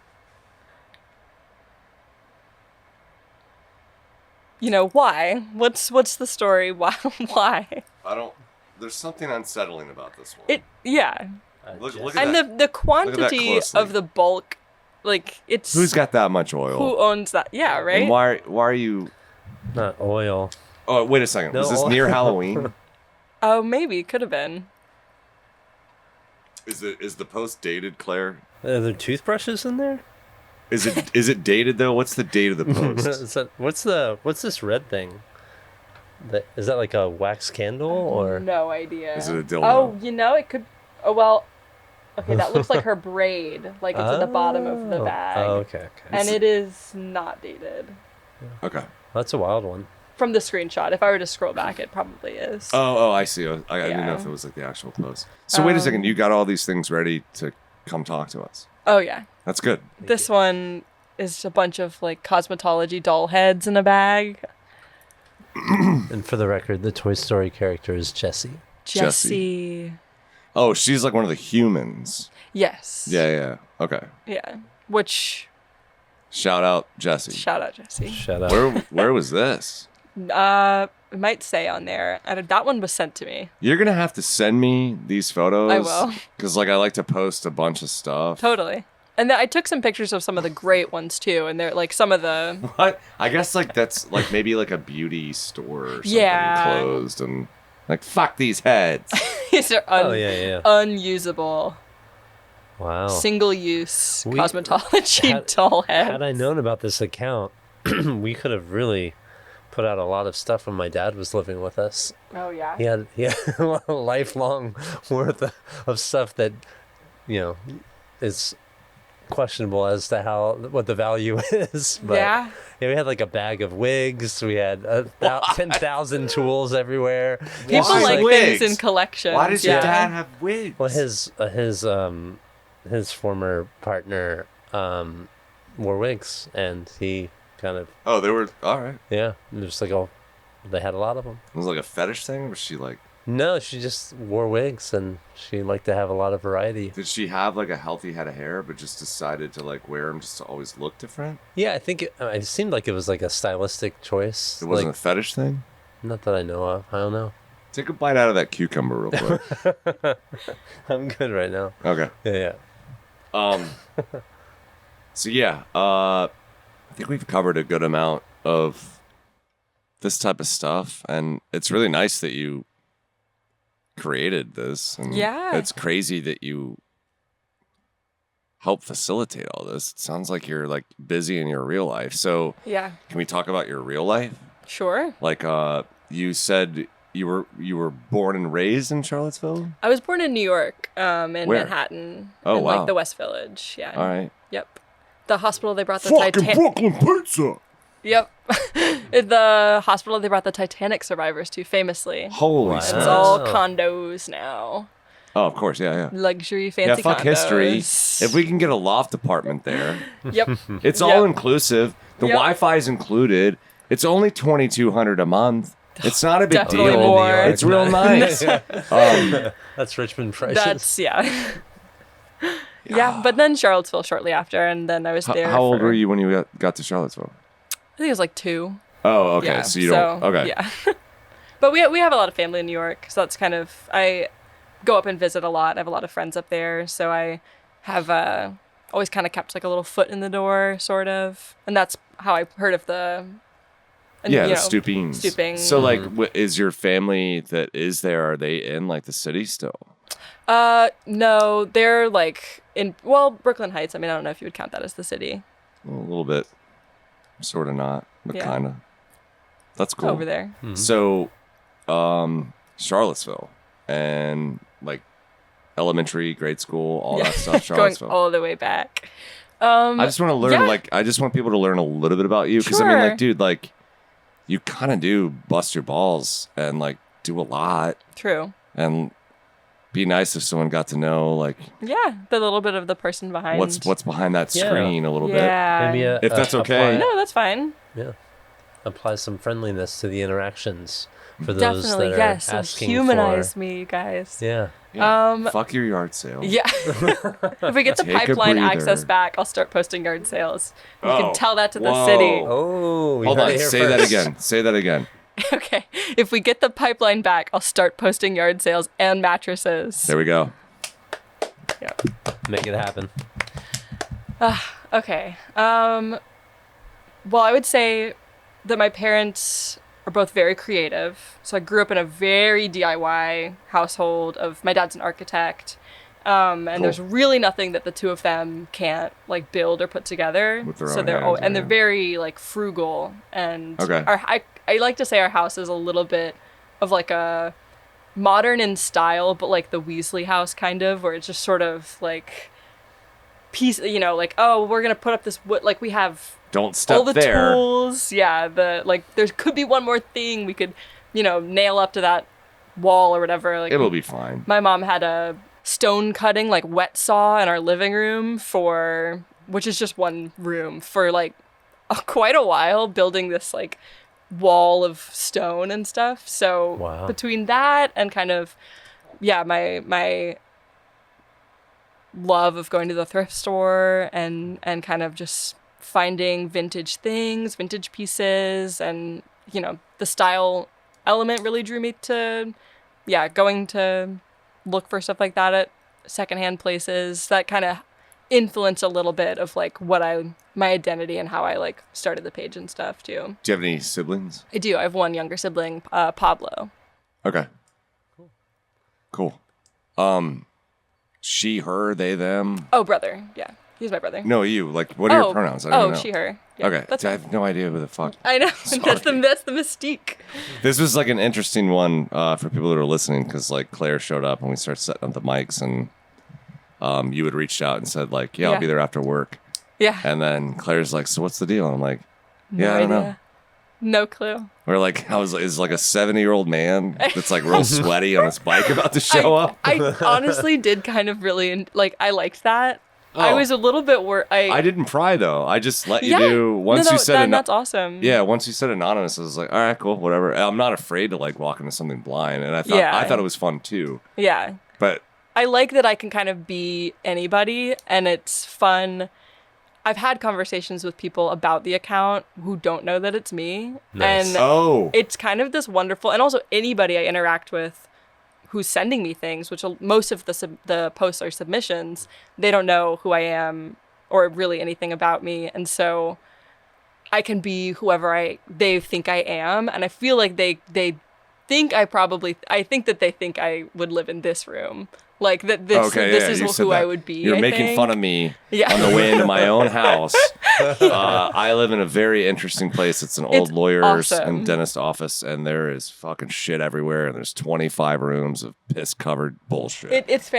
You know, why? What's the story? Why? I don't. There's something unsettling about this one. Yeah. Look at And that. the quantity closely. of the bulk, like it's Who's got that much oil? who owns that? Yeah, right. And why are you? Not oil. Oh, wait a second. No Was this oil. near Halloween? Oh, maybe could have been. Is the post dated, Claire? Are there toothbrushes in there? Is it dated though? What's the date of the post? What's this red thing? Is that like a wax candle or? No idea. Is it a dildo? Oh, you know, it could. Oh well. Okay, that looks like her braid. Like it's at the bottom of the bag. Oh, okay. And it is not dated. Okay. That's a wild one. From the screenshot. If I were to scroll back, it probably is. Oh, I see. I didn't know Yeah. if it was like the actual post. So wait a second. You got all these things ready to come talk to us. Oh yeah. That's good. This one is a bunch of like cosmetology doll heads in a bag. And for the record, the Toy Story character is Jessie. Jessie. Oh, she's like one of the humans. Yes. Yeah. Okay. Yeah. Which Shout out Jessie. shout out Jessie. Shut up. Where was this? It might say on there. That one was sent to me. You're gonna have to send me these photos. I will. Because like I like to post a bunch of stuff. Totally. And I took some pictures of some of the great ones too, and they're like some of the What? I guess like that's like maybe like a beauty store or something Yeah. closed and like fuck these heads. these are Oh yeah. unusable, Wow. single use We- cosmetology doll heads. Had I known about this account, we could have really put out a lot of stuff when my dad was living with us. Oh yeah. He had a lifelong worth of stuff that, is questionable as to what the value is. But Yeah. we had like a bag of wigs. We had 10,000 tools everywhere. People Why like wigs? things in collections. Why does yeah. your dad have wigs? Well, his former partner wore wigs, and he kind of Oh, they were all right. just like they had a lot of them. It was like a fetish thing. Was she like? No, she just wore wigs, and she liked to have a lot of variety. Did she have like a healthy head of hair, but just decided to like wear them just to always look different? Yeah, I think it seemed like it was like a stylistic choice. It wasn't like, a fetish thing. not that I know of. I don't know. Take a bite out of that cucumber real quick. I'm good right now. Okay. Yeah. So yeah, I think we've covered a good amount of this type of stuff, and it's really nice that you created this. And Yeah. it's crazy that you help facilitate all this. It sounds like you're like busy in your real life. So Yeah. can we talk about your real life? Sure. Like you said you were born and raised in Charlottesville? I was born in New York, in Where? Manhattan. Oh, in wow. like the West Village. Yeah. All right. Yep. The hospital they brought the Fucking Titanic. Brooklyn pizza. Yep. The hospital they brought the Titanic survivors to, famously. Holy Wow. It's smokes. all condos now. Oh, of course. Yeah. Luxury, fancy Fuck history. condos. If we can get a loft apartment there, Yep. it's Yep. all inclusive. The Yep. Wi-Fi is included. It's only $2,200 a month. It's not a big Definitely deal. more. It's real nice. That's Richmond prices. That's, yeah. Yeah, but then Charlottesville shortly after, and then I was there. How old for- were you when you got to Charlottesville? I think it was like 2. Oh, okay. Yeah, So you don't. Okay. Yeah. But we have a lot of family in New York, so that's kind of, I go up and visit a lot. I have a lot of friends up there, so I have always kind of kept like a little foot in the door, sort of. And that's how I heard of the Yeah, you the know, Stoopings. Stooping. So, like, is your family that is there? Are they in like the city still? No, they're like in Brooklyn Heights. I mean, I don't know if you would count that as the city. A little bit, sort of not, but Yeah. kind of. That's cool. Over there. So, Charlottesville and like elementary, grade school, all that stuff. Going Charlottesville. all the way back. I just want to learn, yeah. I just want people to learn a little bit about you. Because I mean, Sure. like, dude, like, you kind of do bust your balls and like do a lot True. and be nice if someone got to know like Yeah, the little bit of the person behind. what's behind that Yeah. screen a little bit. Yeah. Maybe If that's okay. No, that's fine. Yeah. Apply some friendliness to the interactions For those Definitely, that are yes. So asking humanize for, me, you guys. yeah. Fuck your yard sale. Yeah. If we get the Take a pipeline breather. access back, I'll start posting yard sales. You Oh, can tell that to the whoa. city. Oh, we Hold heard on. it here Say that first. again. Say that again. Okay. If we get the pipeline back, I'll start posting yard sales and mattresses. There we go. Yeah. Make it happen. Okay. Well, I would say that my parents are both very creative. So I grew up in a very DIY household. My dad's an architect. And Cool. there's really nothing that the two of them can't like build or put together. With their so own they're hands, and they're yeah. very like frugal and Okay. I like to say our house is a little bit of like a modern in style, but like the Weasley house kind of, where it's just sort of like piece, like, oh, we're gonna put up this wood, like we have Don't step all the there. tools. Yeah, there could be one more thing we could, nail up to that wall or whatever. Like It'll be fine. my mom had a stone cutting like wet saw in our living room which is just one room, for like quite a while, building this like wall of stone and stuff. So Wow. between that and kind of my love of going to the thrift store and kind of just finding vintage things, vintage pieces, and the style element really drew me to going to look for stuff like that at secondhand places. That kind of influenced a little bit of like my identity and how I like started the page and stuff too. Do you have any siblings? I do. I have one younger sibling, Pablo. Okay. Cool. She, her, they, them. Oh, brother. Yeah, he's my brother. No, you. Like, what are your pronouns? I don't even know. She, her. Yeah, Okay. that's I fine. have no idea who the fuck. I know. That's Sorry. the mystique. This was like an interesting one for people that are listening, because like Claire showed up and we started setting up the mics, and you had reached out and said like, yeah, I'll Yeah. be there after work. Yeah. And then Claire's like, so what's the deal? And I'm like, No yeah, I don't know. idea. No clue. Or like, is like a 70-year-old man that's like real sweaty on his bike about to show up. I honestly did kind of really I liked that. I Oh. was a little bit worried. I didn't pry though. I just let you do. Once you said that's awesome. Yeah, once you said anonymous, I was like, all right, cool, whatever. I'm not afraid to like walk into something blind, and I thought it was fun too. Yeah. But I like that I can kind of be anybody, and it's fun. I've had conversations with people about the account who don't know that it's me. Nice. And it's kind of this wonderful, and also anybody I interact with who's sending me things, which most of the posts are submissions, they don't know who I am or really anything about me. And so I can be whoever they think I am. And I feel like they think I think that they think I would live in this room. Like that this you is said who that. I would be. You're I making think. fun of me Yeah. on the way into my own house. I live in a very interesting place. It's an old It's lawyer's awesome. and dentist office, and there is fucking shit everywhere. And there's 25 rooms of piss-covered bullshit. It's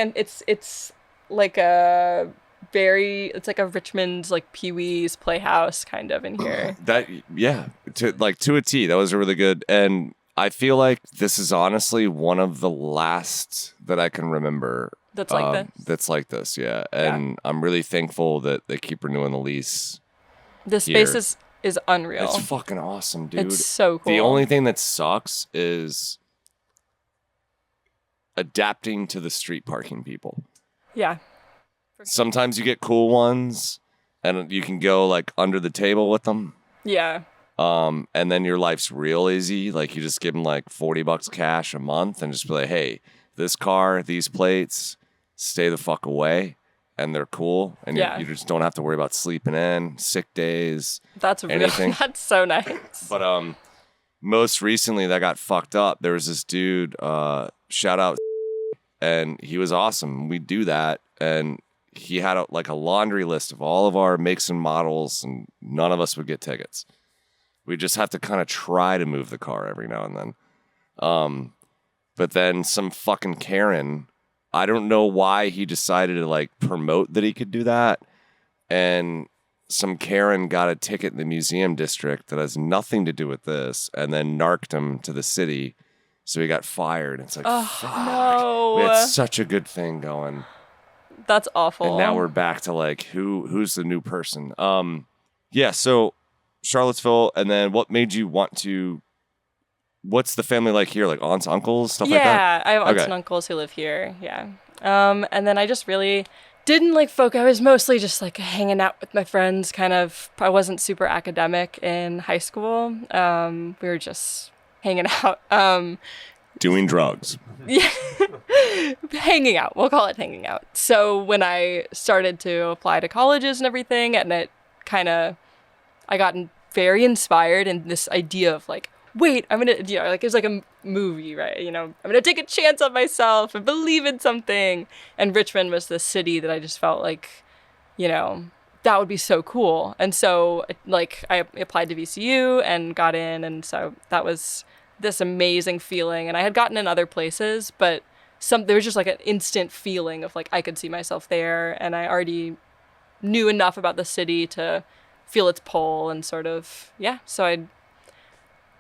like a Richmond like Pee-wee's Playhouse kind of in here. To a T. That was really good. And I feel like this is honestly one of the last that I can remember. That's like this. That's like this, yeah. And I'm really thankful that they keep renewing the lease. This here. space is unreal. It's fucking awesome, dude. It's so cool. The only thing that sucks is adapting to the street parking people. Yeah. Sometimes you get cool ones and you can go like under the table with them. Yeah. And then your life's real easy. Like you just give them like $40 cash a month and just be like, hey, this car, these plates, stay the fuck away. And they're cool. And you just don't have to worry about sleeping in, sick days. That's anything. That's so nice. But most recently that got fucked up. There was this dude, shout out, and he was awesome. We do that. And he had a laundry list of all of our makes and models, and none of us would get tickets. We just have to kind of try to move the car every now and then. But then some fucking Karen, I don't know why he decided to like promote that he could do that. And some Karen got a ticket in the museum district that has nothing to do with this, and then narked him to the city. So he got fired. It's like, fuck. No. We had such a good thing going. That's awful. And now we're back to like, who's the new person? So Charlottesville, and then what made you want to what's the family like here? Like aunts, uncles, stuff like that? Yeah, I have aunts Okay. and uncles who live here. Yeah. And then I just really didn't like focus. I was mostly just like hanging out with my friends, kind of. I wasn't super academic in high school. We were just hanging out. Doing drugs. Hanging out. We'll call it hanging out. So when I started to apply to colleges and everything, and I got very inspired in this idea of like, wait, I'm gonna, like it's like a movie, right? I'm gonna take a chance on myself and believe in something. And Richmond was the city that I just felt like, that would be so cool. And so like I applied to VCU and got in, and so that was this amazing feeling. And I had gotten in other places, but there was just like an instant feeling of like I could see myself there, and I already knew enough about the city to feel its pull, and sort of so I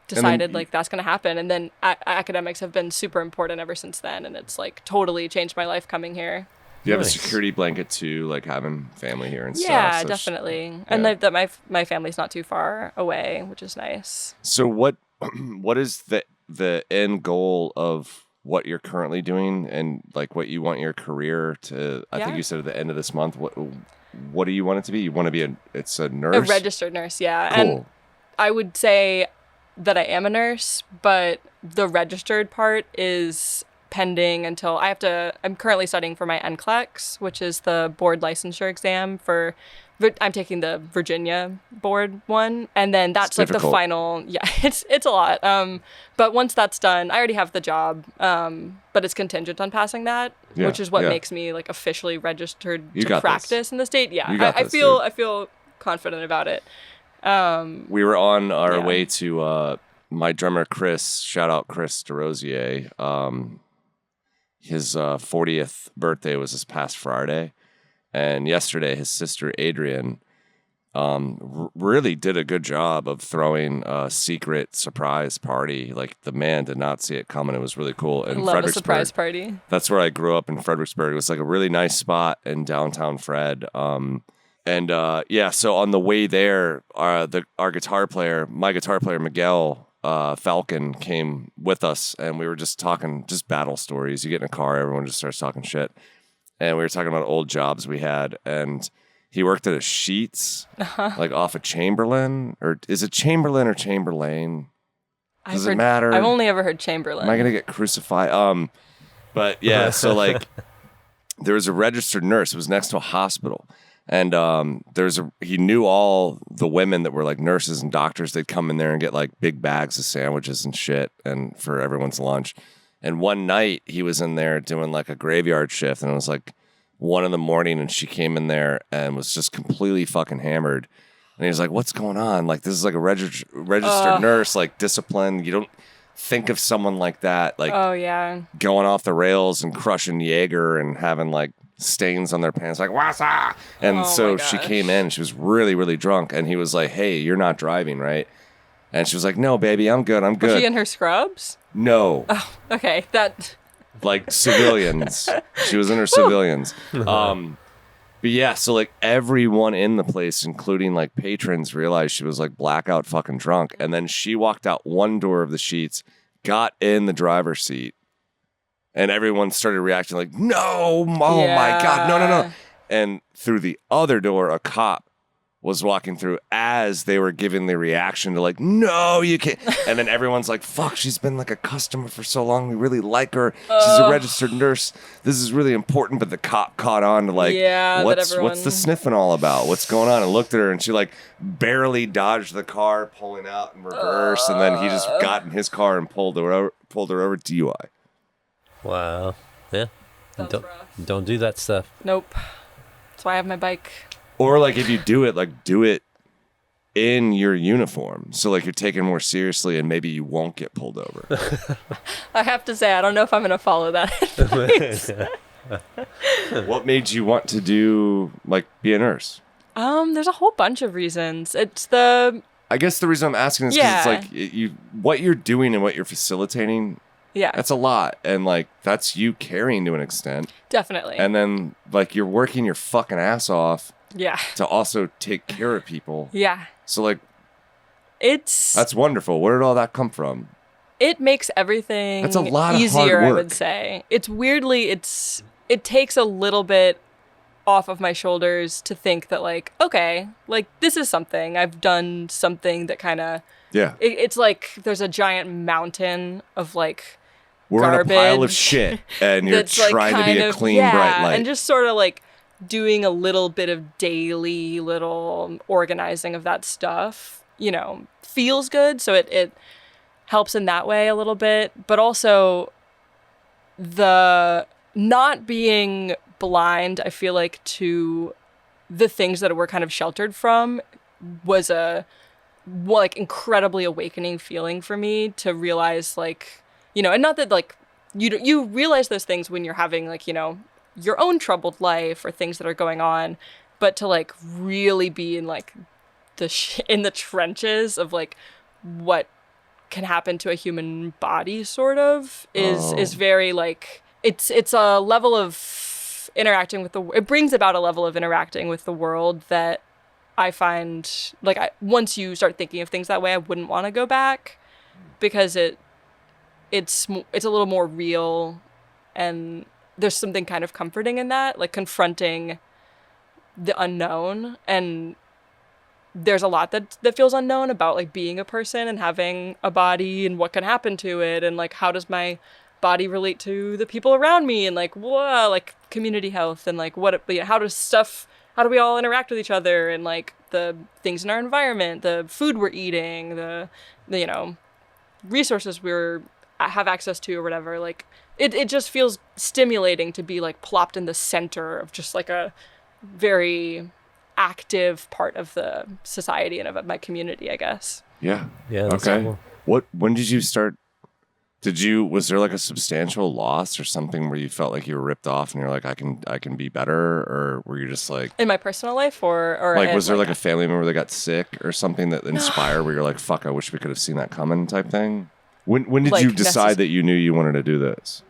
decided like that's gonna happen. And then academics have been super important ever since then, and it's like totally changed my life coming here. You have Nice. a security blanket too, like having family here and stuff. Yeah, So definitely. yeah. And that my family's not too far away, which is nice. So what is the end goal of what you're currently doing, and like what you want your career to? I think you said at the end of this month. What do you want it to be? You want to be a nurse? A registered nurse, yeah. Cool. And I would say that I am a nurse, but the registered part is pending until I'm currently studying for my NCLEX, which is the board licensure exam I'm taking the Virginia board one, and then that's like difficult. the final. Yeah, it's a lot. But once that's done, I already have the job. But it's contingent on passing that, which is what makes me like officially registered You to got practice in the state. Yeah, You got I this, feel dude. I feel confident about it. We were on our Yeah. way to my drummer Chris. Shout out Chris DeRosier. His 40th birthday was this past Friday, and yesterday his sister Adrian really did a good job of throwing a secret surprise party. Like the man did not see it coming. It was really cool. I In love a Fredericksburg, surprise party. that's where I grew up, in Fredericksburg. It was like a really nice spot in downtown Fred. So on the way there, my guitar player Miguel Falcon came with us, and we were just talking just battle stories. You get in a car, everyone just starts talking shit, and we were talking about old jobs we had. And he worked at a Sheetz, like off of Chamberlain, or is it Chamberlain or Chamberlain? Does it matter? I've only ever heard Chamberlain. Am I gonna get crucified? But yeah, so like there was a registered nurse. It was next to a hospital. And he knew all the women that were like nurses and doctors. They'd come in there and get like big bags of sandwiches and shit, and for everyone's lunch. And one night he was in there doing like a graveyard shift, and it was like 1 a.m, and she came in there and was just completely fucking hammered. And he was like, "What's going on? Like this is like a registered nurse, like disciplined. You don't think of someone like that, like going off the rails and crushing Jaeger and having like stains on their pants, like wassa." And so she came in, she was really, really drunk, and he was like, "Hey, you're not driving, right?" And she was like, "No, baby, I'm good. Was she in her scrubs? No. Oh, okay. That Like civilians. She was in her civilians. But yeah, so like everyone in the place, including like patrons, realized she was like blackout fucking drunk. And then she walked out one door of the Sheetz, got in the driver's seat, and everyone started reacting like, "No, oh my God, no." And through the other door, a cop was walking through as they were giving the reaction to like, "No, you can't." And then everyone's like, "Fuck, she's been like a customer for so long. We really like her. She's a registered nurse. This is really important." But the cop caught on to like, what's the sniffing all about? What's going on? And looked at her, and she like barely dodged the car, pulling out in reverse. And then he just got in his car and pulled her over DUI. Wow. Yeah. Don't do that stuff. Nope. That's why I have my bike. Or like if you do it, like do it in your uniform. So like you're taken more seriously, and maybe you won't get pulled over. I have to say, I don't know if I'm going to follow that advice. What made you want to be a nurse? There's a whole bunch of reasons. I guess the reason I'm asking is because it's like what you're doing and what you're facilitating. Yeah. That's a lot. And like, that's you carrying to an extent. Definitely. And then like you're working your fucking ass off. Yeah. To also take care of people. Yeah. So like, that's wonderful. Where did all that come from? it makes everything That's a lot of hard easier, I work. would say. It's weirdly, it takes a little bit off of my shoulders to think that like, okay, like this is something. I've done something that kind of, Yeah. it's like there's a giant mountain of like We're garbage in a pile of shit, and you're that's, like, trying to be kind a of- clean, yeah, bright light. and just sort of like doing a little bit of daily little organizing of that stuff, you know, feels good. So it helps in that way a little bit, but also the not being blind, I feel like, to the things that we're kind of sheltered from was a like incredibly awakening feeling for me to realize, like, you know, and not that like you realize those things when you're having like, you know, your own troubled life or things that are going on, but to like really be in like in the trenches of like what can happen to a human body sort of is very like it's a level of interacting with it brings about a level of interacting with the world that I find like once you start thinking of things that way, I wouldn't want to go back, because it's a little more real, and there's something kind of comforting in that, like confronting the unknown. And there's a lot that feels unknown about like being a person and having a body and what can happen to it, and like how does my body relate to the people around me, and like whoa, like community health, and like how do we all interact with each other, and like the things in our environment, the food we're eating, the you know, resources we're have access to or whatever. Like it just feels stimulating to be like plopped in the center of just like a very active part of the society and of my community, I guess. Yeah. Yeah. That's Okay. cool. When did you start? Was there like a substantial loss or something where you felt like you were ripped off and you're like, I can be better? Or were you just like, In my personal life or like, was there like a family member that got sick or something that inspired where you're like, fuck, I wish we could have seen that coming type thing? When did Like, you decide that you knew you wanted to do this?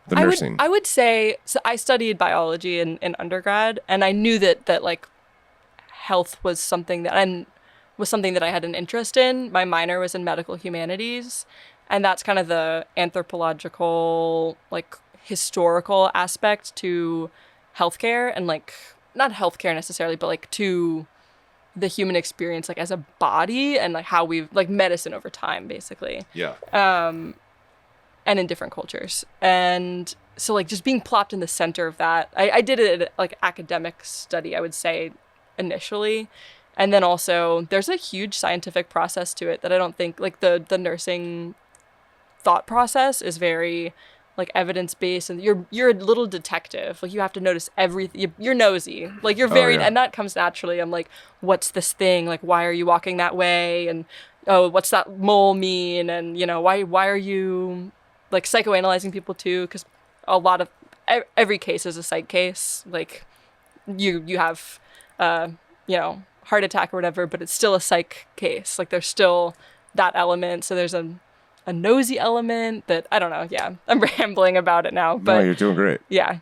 The nursing. I would say, so I studied biology in undergrad, and I knew that like health was something that I had an interest in. My minor was in medical humanities, and that's kind of the anthropological, like historical aspect to healthcare, and like not healthcare necessarily, but like to the human experience, like as a body, and like how we've like medicine over time, basically. Yeah. And in different cultures. And so like just being plopped in the center of that, I did it like academic study, I would say, initially. And then also there's a huge scientific process to it that I don't think like the nursing thought process is very like evidence-based, and you're a little detective. Like you have to notice everything. You're nosy. Like you're very, and that comes naturally. I'm like, what's this thing? Like, why are you walking that way? And oh, what's that mole mean? And you know, why are you like psychoanalyzing people too? Because a lot of every case is a psych case. Like you have you know, heart attack or whatever, but it's still a psych case. Like there's still that element. So there's a nosy element that I don't know. Yeah, I'm rambling about it now, but No, you're doing great. yeah.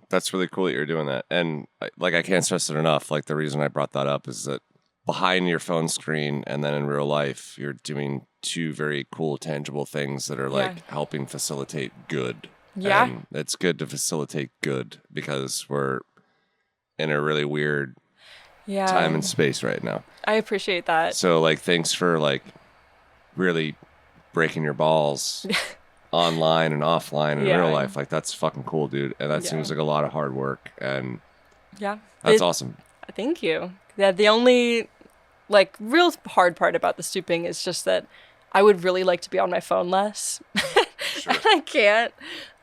That's really cool that you're doing that. And like, I can't stress it enough. Like the reason I brought that up is that behind your phone screen and then in real life, you're doing two very cool, tangible things that are like helping facilitate good. Yeah. And it's good to facilitate good because we're in a really weird time and space right now. I appreciate that. So like, thanks for like really breaking your balls online and offline in real life. Like that's fucking cool, dude. And that seems like a lot of hard work. And that's awesome. Thank you. Yeah, the only like real hard part about the stooping is just that I would really like to be on my phone less. Sure. And I can't.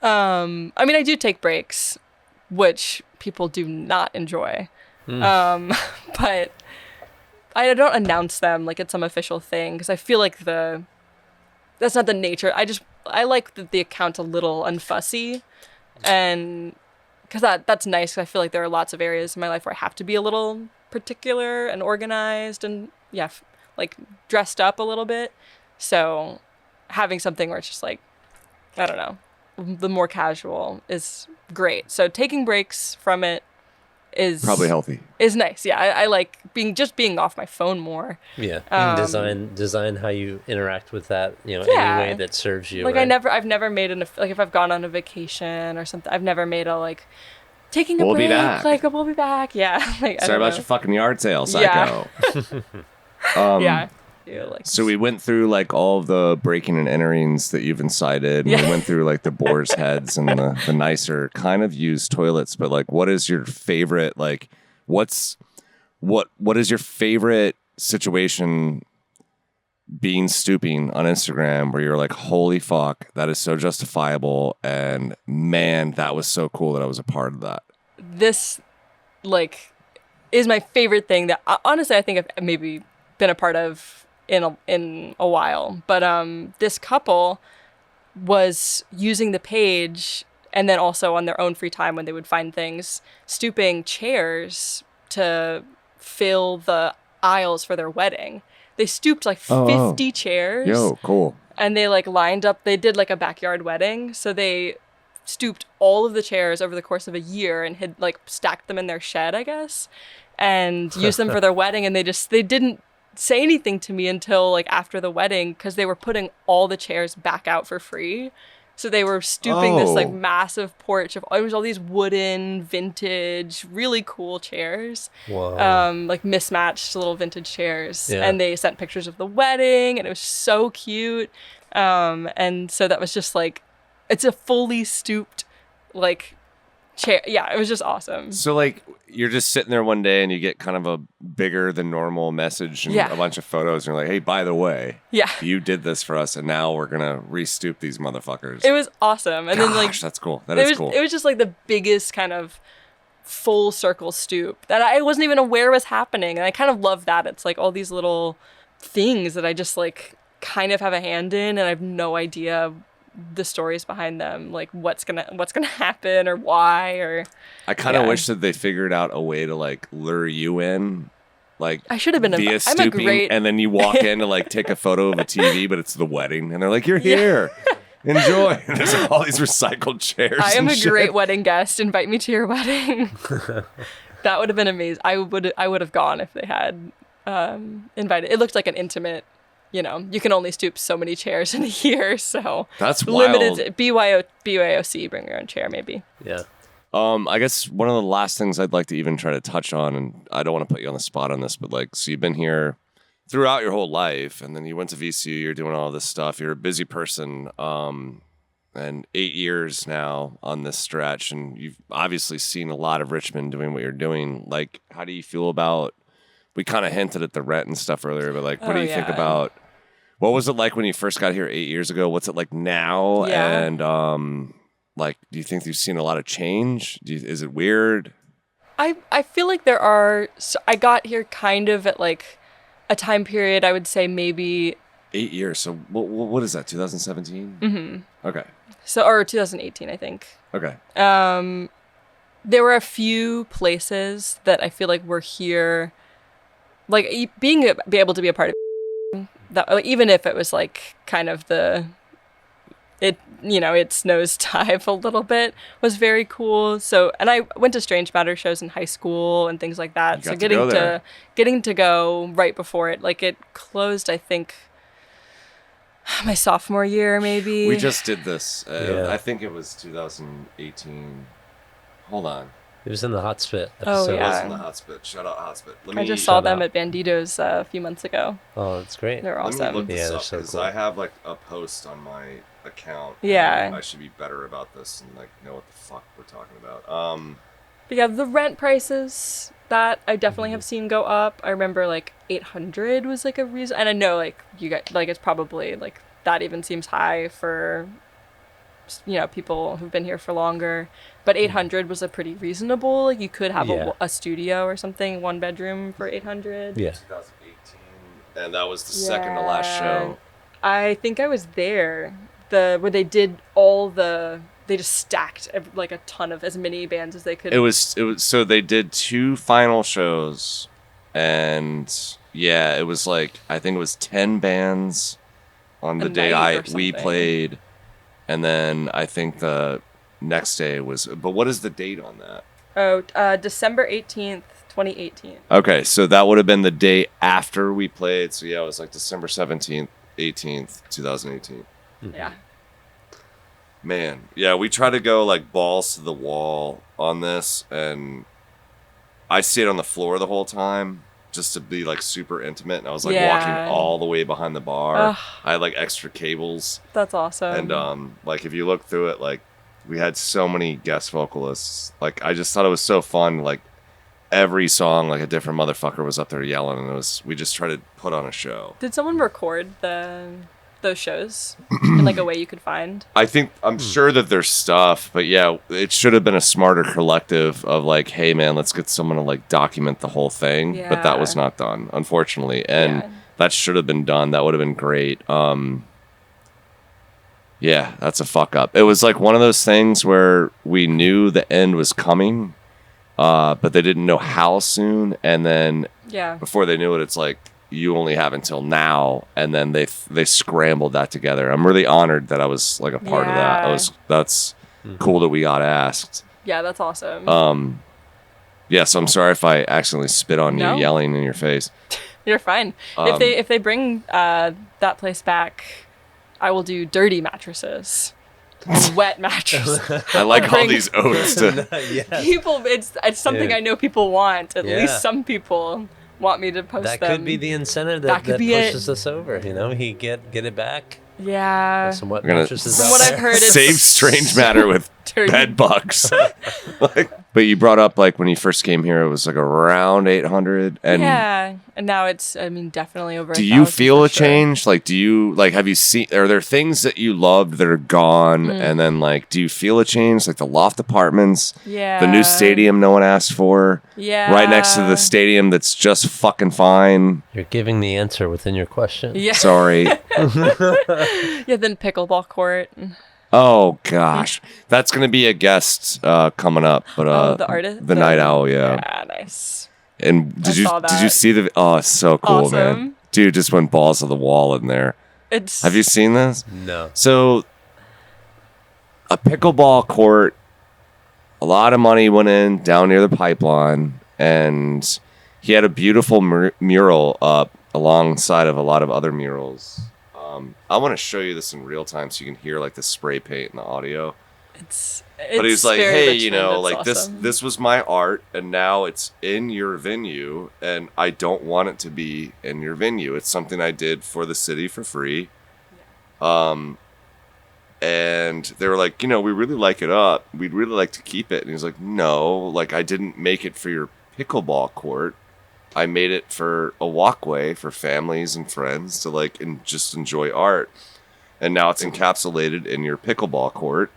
I mean, I do take breaks, which people do not enjoy. But I don't announce them like it's some official thing, because I feel like that's not the nature. I like the account a little unfussy, and because that's nice. 'Cause I feel like there are lots of areas in my life where I have to be a little particular and organized and like dressed up a little bit. So having something where it's just like, I don't know, the more casual is great. So taking breaks from it is Probably healthy. Is nice. Yeah, I like being off my phone more. Yeah, you can design how you interact with that. Any way that serves you. Like right? I've never made like if I've gone on a vacation or something, I've never made a like taking a We'll break. be back. Like we'll be back. Yeah. Like Sorry about your fucking yard sale, psycho. Yeah. Yeah. Like So we went through like all of the breaking and enterings that you've incited, and we went through like the boar's heads and the nicer kind of used toilets. But like, what is your favorite? Like, what is your favorite situation being stooping on Instagram where you're like, holy fuck, that is so justifiable, and man, that was so cool that I was a part of that. This like is my favorite thing that honestly I think I've maybe been a part of in a while, but this couple was using the page and then also on their own free time when they would find things, stooping chairs to fill the aisles for their wedding. They stooped like 50 chairs. Yo, cool. And they like lined up, they did like a backyard wedding, so they stooped all of the chairs over the course of a year and had like stacked them in their shed, I guess, and used them for their wedding. And they didn't say anything to me until like after the wedding because they were putting all the chairs back out for free. So they were stooping this like massive porch of it was all these wooden, vintage, really cool chairs. Wow. Like mismatched little vintage chairs. Yeah. And they sent pictures of the wedding and it was so cute. And so that was just like it's a fully stooped like chair. Yeah, it was just awesome. So like you're just sitting there one day and you get kind of a bigger than normal message and a bunch of photos and you're like, hey, by the way, you did this for us and now we're gonna re-stoop these motherfuckers. It was awesome. And then like that's cool. That is cool. It was just like the biggest kind of full circle stoop that I wasn't even aware was happening. And I kind of love that. It's like all these little things that I just like kind of have a hand in and I have no idea the stories behind them, like what's gonna happen or why. Or I kind of wish that they figured out a way to like lure you in, like I should have been via stooping, and then you walk in to like take a photo of a TV, but it's the wedding, and they're like, "You're here, enjoy." And there's all these recycled chairs. I am and a great wedding guest. Invite me to your wedding. That would have been amazing. I would have gone if they had invited. It looked like an intimate. You can only stoop so many chairs in a year, so that's wild. Limited. BYOC, bring your own chair, maybe. Yeah. I guess one of the last things I'd like to even try to touch on, and I don't want to put you on the spot on this, but like, so you've been here throughout your whole life, and then you went to VCU, you're doing all this stuff, you're a busy person, and 8 years now on this stretch, and you've obviously seen a lot of Richmond doing what you're doing. Like, how do you feel about, we kind of hinted at the rent and stuff earlier, but like, what do you think about, what was it like when you first got here 8 years ago? What's it like now? Yeah. And like, do you think you've seen a lot of change? Is it weird? I feel like there are. So I got here kind of at like a time period. I would say maybe 8 years. So what is that? 2017. Mm-hmm. Okay. So or 2018, I think. Okay. There were a few places that I feel like were here, like be able to be a part of. That, like, even if it was like kind of its nosedive a little bit was very cool. So, and I went to Strange Matter shows in high school and things like that. So getting to go right before it, like it closed, I think my sophomore year, maybe. We just did this. I think it was 2018. Hold on. It was in the Hot Spit episode. It was in the Hot Spit. Shout out Hot Spit. I just saw them at Banditos a few months ago. Oh, that's great. They're awesome. Let me look this up, so 'cause cool. I have like a post on my account. Yeah. I should be better about this and like know what the fuck we're talking about. But yeah, the rent prices that I definitely have seen go up. I remember like 800 was like a reason, and I know like you guys like it's probably like that even seems high for people who've been here for longer. But 800 was a pretty reasonable. Like you could have a studio or something, 1 bedroom for 800. Yeah. 2018, and that was the second to last show. I think I was there. Where they did they just stacked like a ton of as many bands as they could. It was so they did 2 final shows, and it was like I think it was 10 bands on the day we played, and then I think the next day was. But what is the date on that? December 18th, 2018. Okay, so that would have been the day after we played. So yeah, it was like December 17th, 18th, 2018. Yeah. Man, yeah, we try to go like balls to the wall on this, and I stayed on the floor the whole time just to be like super intimate, and I was like walking all the way behind the bar. Ugh. I had like extra cables, That's awesome. and like if you look through it, like we had so many guest vocalists. Like I just thought it was so fun. Like every song, like a different motherfucker was up there yelling, and we just tried to put on a show. Did someone record those shows in like a way you could find? I'm sure that there's stuff, but yeah, it should have been a smarter collective of like, hey man, let's get someone to like document the whole thing. Yeah. But that was not done, unfortunately. And that should have been done. That would have been great. Yeah, that's a fuck up. It was like one of those things where we knew the end was coming, but they didn't know how soon. And then before they knew it, it's like, you only have until now, and then they scrambled that together. I'm really honored that I was like a part of that. That's cool that we got asked. Yeah, that's awesome. Yeah, so I'm sorry if I accidentally spit on you yelling in your face. You're fine. If they bring that place back, I will do dirty mattresses. Wet mattresses. I like all these odes to people. It's something I know people want. At least some people want me to post that them. could be the incentive that pushes us over. You know, he get it back. Yeah. Some wet We're gonna mattresses From out what there. I've heard, it's save strange matter with dirty. bed bugs. But you brought up like when you first came here, it was like around 800, and and now it's definitely over. do you feel a change? Like, do you have you seen? Are there things that you loved that are gone, and then like, do you feel a change? Like the loft apartments, the new stadium no one asked for, right next to the stadium that's just fucking fine. You're giving the answer within your question. Yeah. Sorry. Then pickleball court. Oh gosh, that's gonna be a guest coming up. But the artist, the night owl, yeah. Nice. And did you saw see the? Oh, it's so cool, man. Awesome. Dude just went balls to the wall in there. Have you seen this? No. So, a pickleball court. A lot of money went in down near the pipeline, and he had a beautiful mural up alongside of a lot of other murals. I want to show you this in real time so you can hear like the spray paint and the audio. But he's like, hey, like awesome. This was my art, and now it's in your venue, and I don't want it to be in your venue. It's something I did for the city for free. And they were like, we really like it up. We'd really like to keep it. And he's like, no, like I didn't make it for your pickleball court. I made it for a walkway for families and friends to like and just enjoy art. And now it's encapsulated in your pickleball court.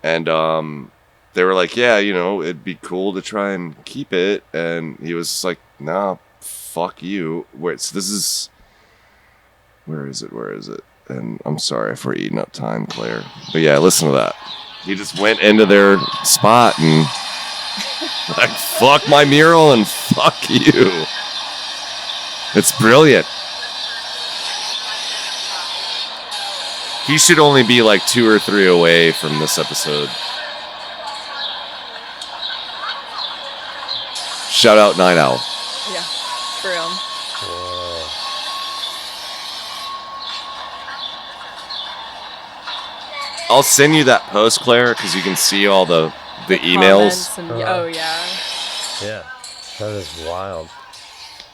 And they were like, yeah, it'd be cool to try and keep it. And he was like, nah, fuck you. Where is it? And I'm sorry if we're eating up time, Claire. But yeah, listen to that. He just went into their spot and like, fuck my mural and fuck you. It's brilliant. He should only be like 2 or 3 away from this episode. Shout out Night Owl. Yeah, for real. I'll send you that post, Claire, because you can see all the emails. Yeah, that is wild.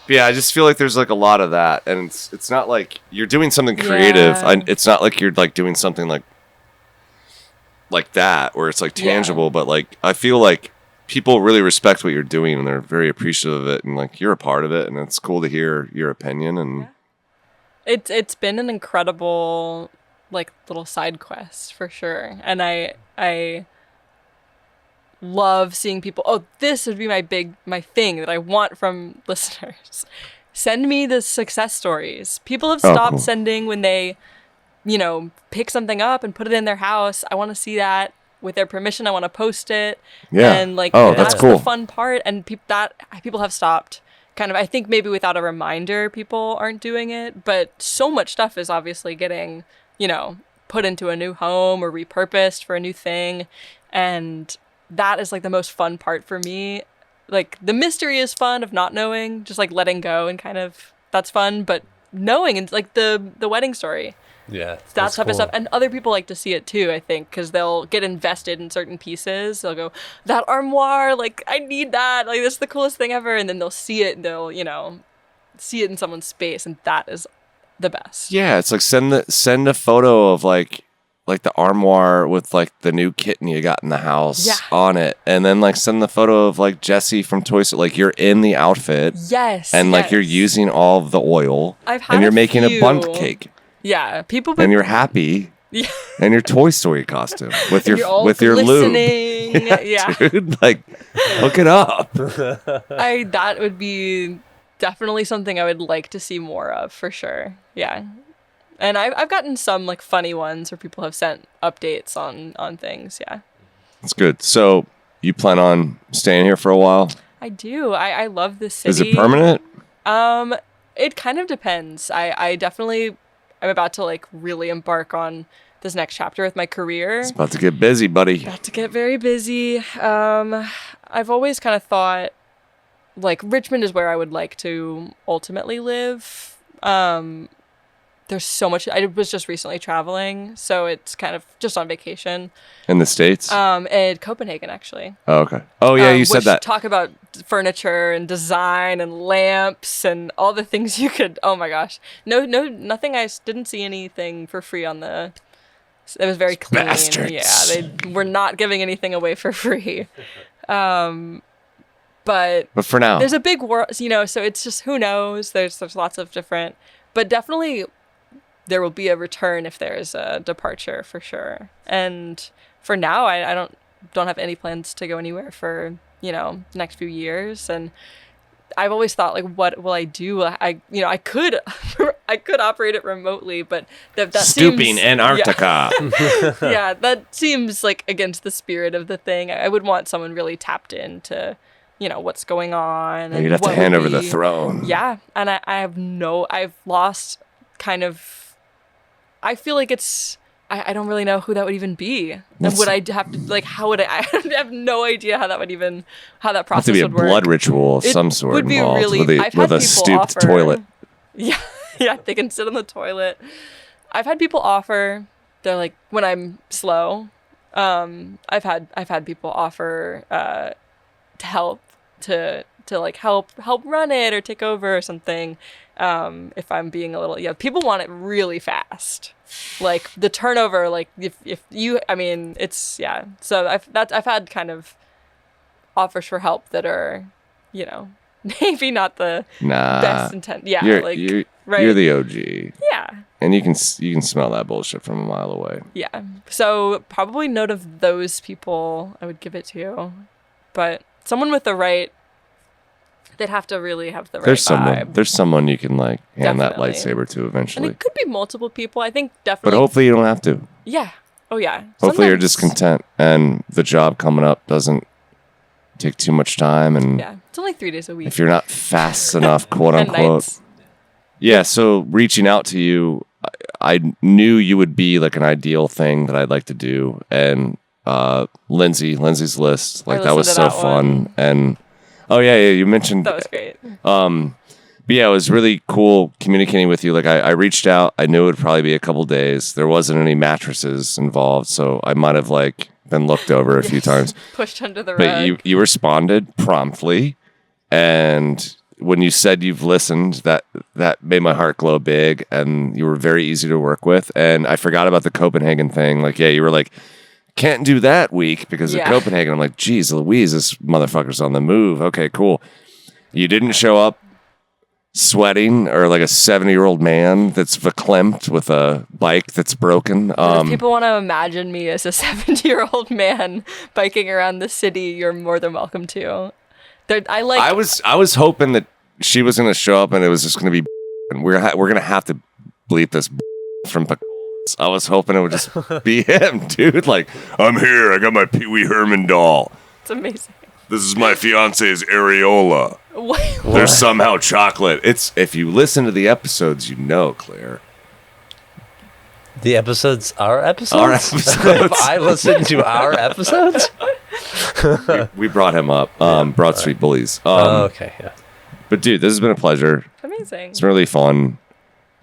But yeah, I just feel like there's like a lot of that, and it's not like you're doing something creative. It's not like you're like doing something like that, where it's like tangible. But like I feel like people really respect what you're doing, and they're very appreciative of it, and like you're a part of it, and it's cool to hear your opinion. And it's been an incredible like little side quest for sure, and I love seeing people. This would be my thing that I want from listeners. Send me the success stories. People have stopped sending when they, pick something up and put it in their house. I want to see that with their permission. I want to post it. Yeah. And that's cool. The fun part. And people have stopped. Kind of, I think maybe without a reminder, people aren't doing it. But so much stuff is obviously getting, put into a new home or repurposed for a new thing. And that is like the most fun part for me. Like the mystery is fun of not knowing, just like letting go and kind of that's fun, but knowing and like the wedding story. Yeah, That type of stuff. And other people like to see it too, I think, because they'll get invested in certain pieces. They'll go, that armoire, like, I need that. Like, this is the coolest thing ever. And then they'll see it and they'll, see it in someone's space. And that is the best. Yeah, it's like send a photo of like the armoire with like the new kitten you got in the house on it. And then like send the photo of like Jessie from Toy Story. Like you're in the outfit. Yes. And like you're using all of the oil. And you're making a bundt cake. Yeah, people. And you're happy. Yeah. And your Toy Story costume with your lube. Yeah, dude, like hook it up. That would be definitely something I would like to see more of for sure. Yeah, and I've gotten some like funny ones where people have sent updates on things. Yeah, that's good. So you plan on staying here for a while? I do. I love this city. Is it permanent? It kind of depends. I definitely. I'm about to like really embark on this next chapter with my career. It's about to get busy, buddy. About to get very busy. I've always kind of thought like Richmond is where I would like to ultimately live. There's so much. I was just recently traveling, so it's kind of just on vacation. In the States? In Copenhagen, actually. Oh, okay. Oh, yeah, you said that. Talk about furniture and design and lamps and all the things you could. Oh my gosh, nothing. I didn't see anything for free on the. It was very clean. Bastards. Yeah, they were not giving anything away for free. But for now, there's a big world. So it's just who knows. There's lots of different, but definitely. There will be a return if there's a departure for sure. And for now, I don't have any plans to go anywhere for, the next few years. And I've always thought like, what will I do? I could operate it remotely, but that Stooping seems, Antarctica. Yeah, that seems like against the spirit of the thing. I would want someone really tapped into, what's going on. And you'd have to hand over the throne. Yeah. And I've lost kind of, I feel like I don't really know who that would even be. And would I have to, like, how would I have no idea how that process would work. Have to be a blood ritual of some sort would be involved really, with a stooped toilet. Yeah, they can sit on the toilet. I've had people offer, they're like, when I'm slow, I've had people offer to help, to like help run it or take over or something. If I'm being a little, people want it really fast, like the turnover, like if you, it's, yeah. So I've had kind of offers for help that are, maybe not the best intent. Yeah. You're the OG. Yeah. And you can smell that bullshit from a mile away. Yeah. So probably note of those people I would give it to, but someone with the right. They'd have to really have the right vibe. There's someone you can like hand that lightsaber to eventually. And it could be multiple people. I think definitely. But hopefully you don't have to. Yeah. Oh yeah. Hopefully you're just content and the job coming up doesn't take too much time and yeah, it's only 3 days a week. If you're not fast enough, quote unquote. Nights. Yeah. So reaching out to you, I knew you would be like an ideal thing that I'd like to do, and Lindsay's list, like that was so fun and. Oh, yeah, you mentioned... That was great. But yeah, it was really cool communicating with you. Like, I reached out. I knew it would probably be a couple days. There wasn't any mattresses involved, so I might have, like, been looked over a few times. Pushed under the rug. But you responded promptly, and when you said you've listened, that made my heart glow big, and you were very easy to work with. And I forgot about the Copenhagen thing. Like, yeah, you were like... Can't do that week because of Copenhagen. I'm like, geez, Louise, this motherfucker's on the move. Okay, cool. You didn't show up sweating or like a 70-year-old man that's verklempt with a bike that's broken. If people want to imagine me as a 70-year-old man biking around the city, you're more than welcome to. I was hoping that she was going to show up and it was just going to be and we're going to have to bleep this from I was hoping it would just be him, dude. Like, I'm here. I got my Pee Wee Herman doll. It's amazing. This is my fiance's areola. What? There's somehow chocolate. It's if you listen to the episodes, you know, Claire. The episodes, our episodes? Our episodes. If I listen to our episodes? We brought him up. Broad Street Bullies. Okay, yeah. But dude, this has been a pleasure. Amazing. It's really fun.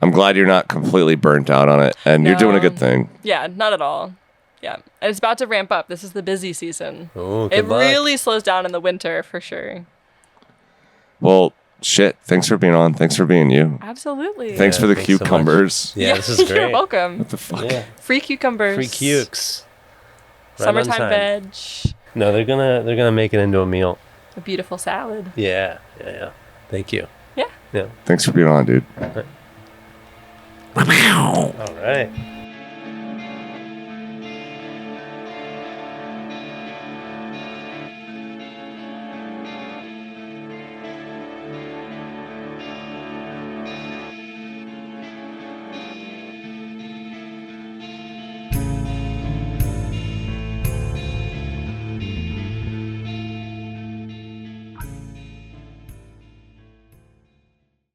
I'm glad you're not completely burnt out on it, and you're doing a good thing. Yeah, not at all. Yeah, and it's about to ramp up. This is the busy season. Ooh, It good luck. really slows down in the winter for sure. Well, shit. Thanks for being on. Thanks for being you. Absolutely. Thanks for the thanks so much. cucumbers. Yeah, this is great. You're welcome. What the fuck? Yeah. Free cucumbers. Free cukes. Right on Summertime time. veg. No, they're gonna make it into a meal. A beautiful salad. Yeah. Thank you. Yeah. Yeah. Thanks for being on, dude. All right.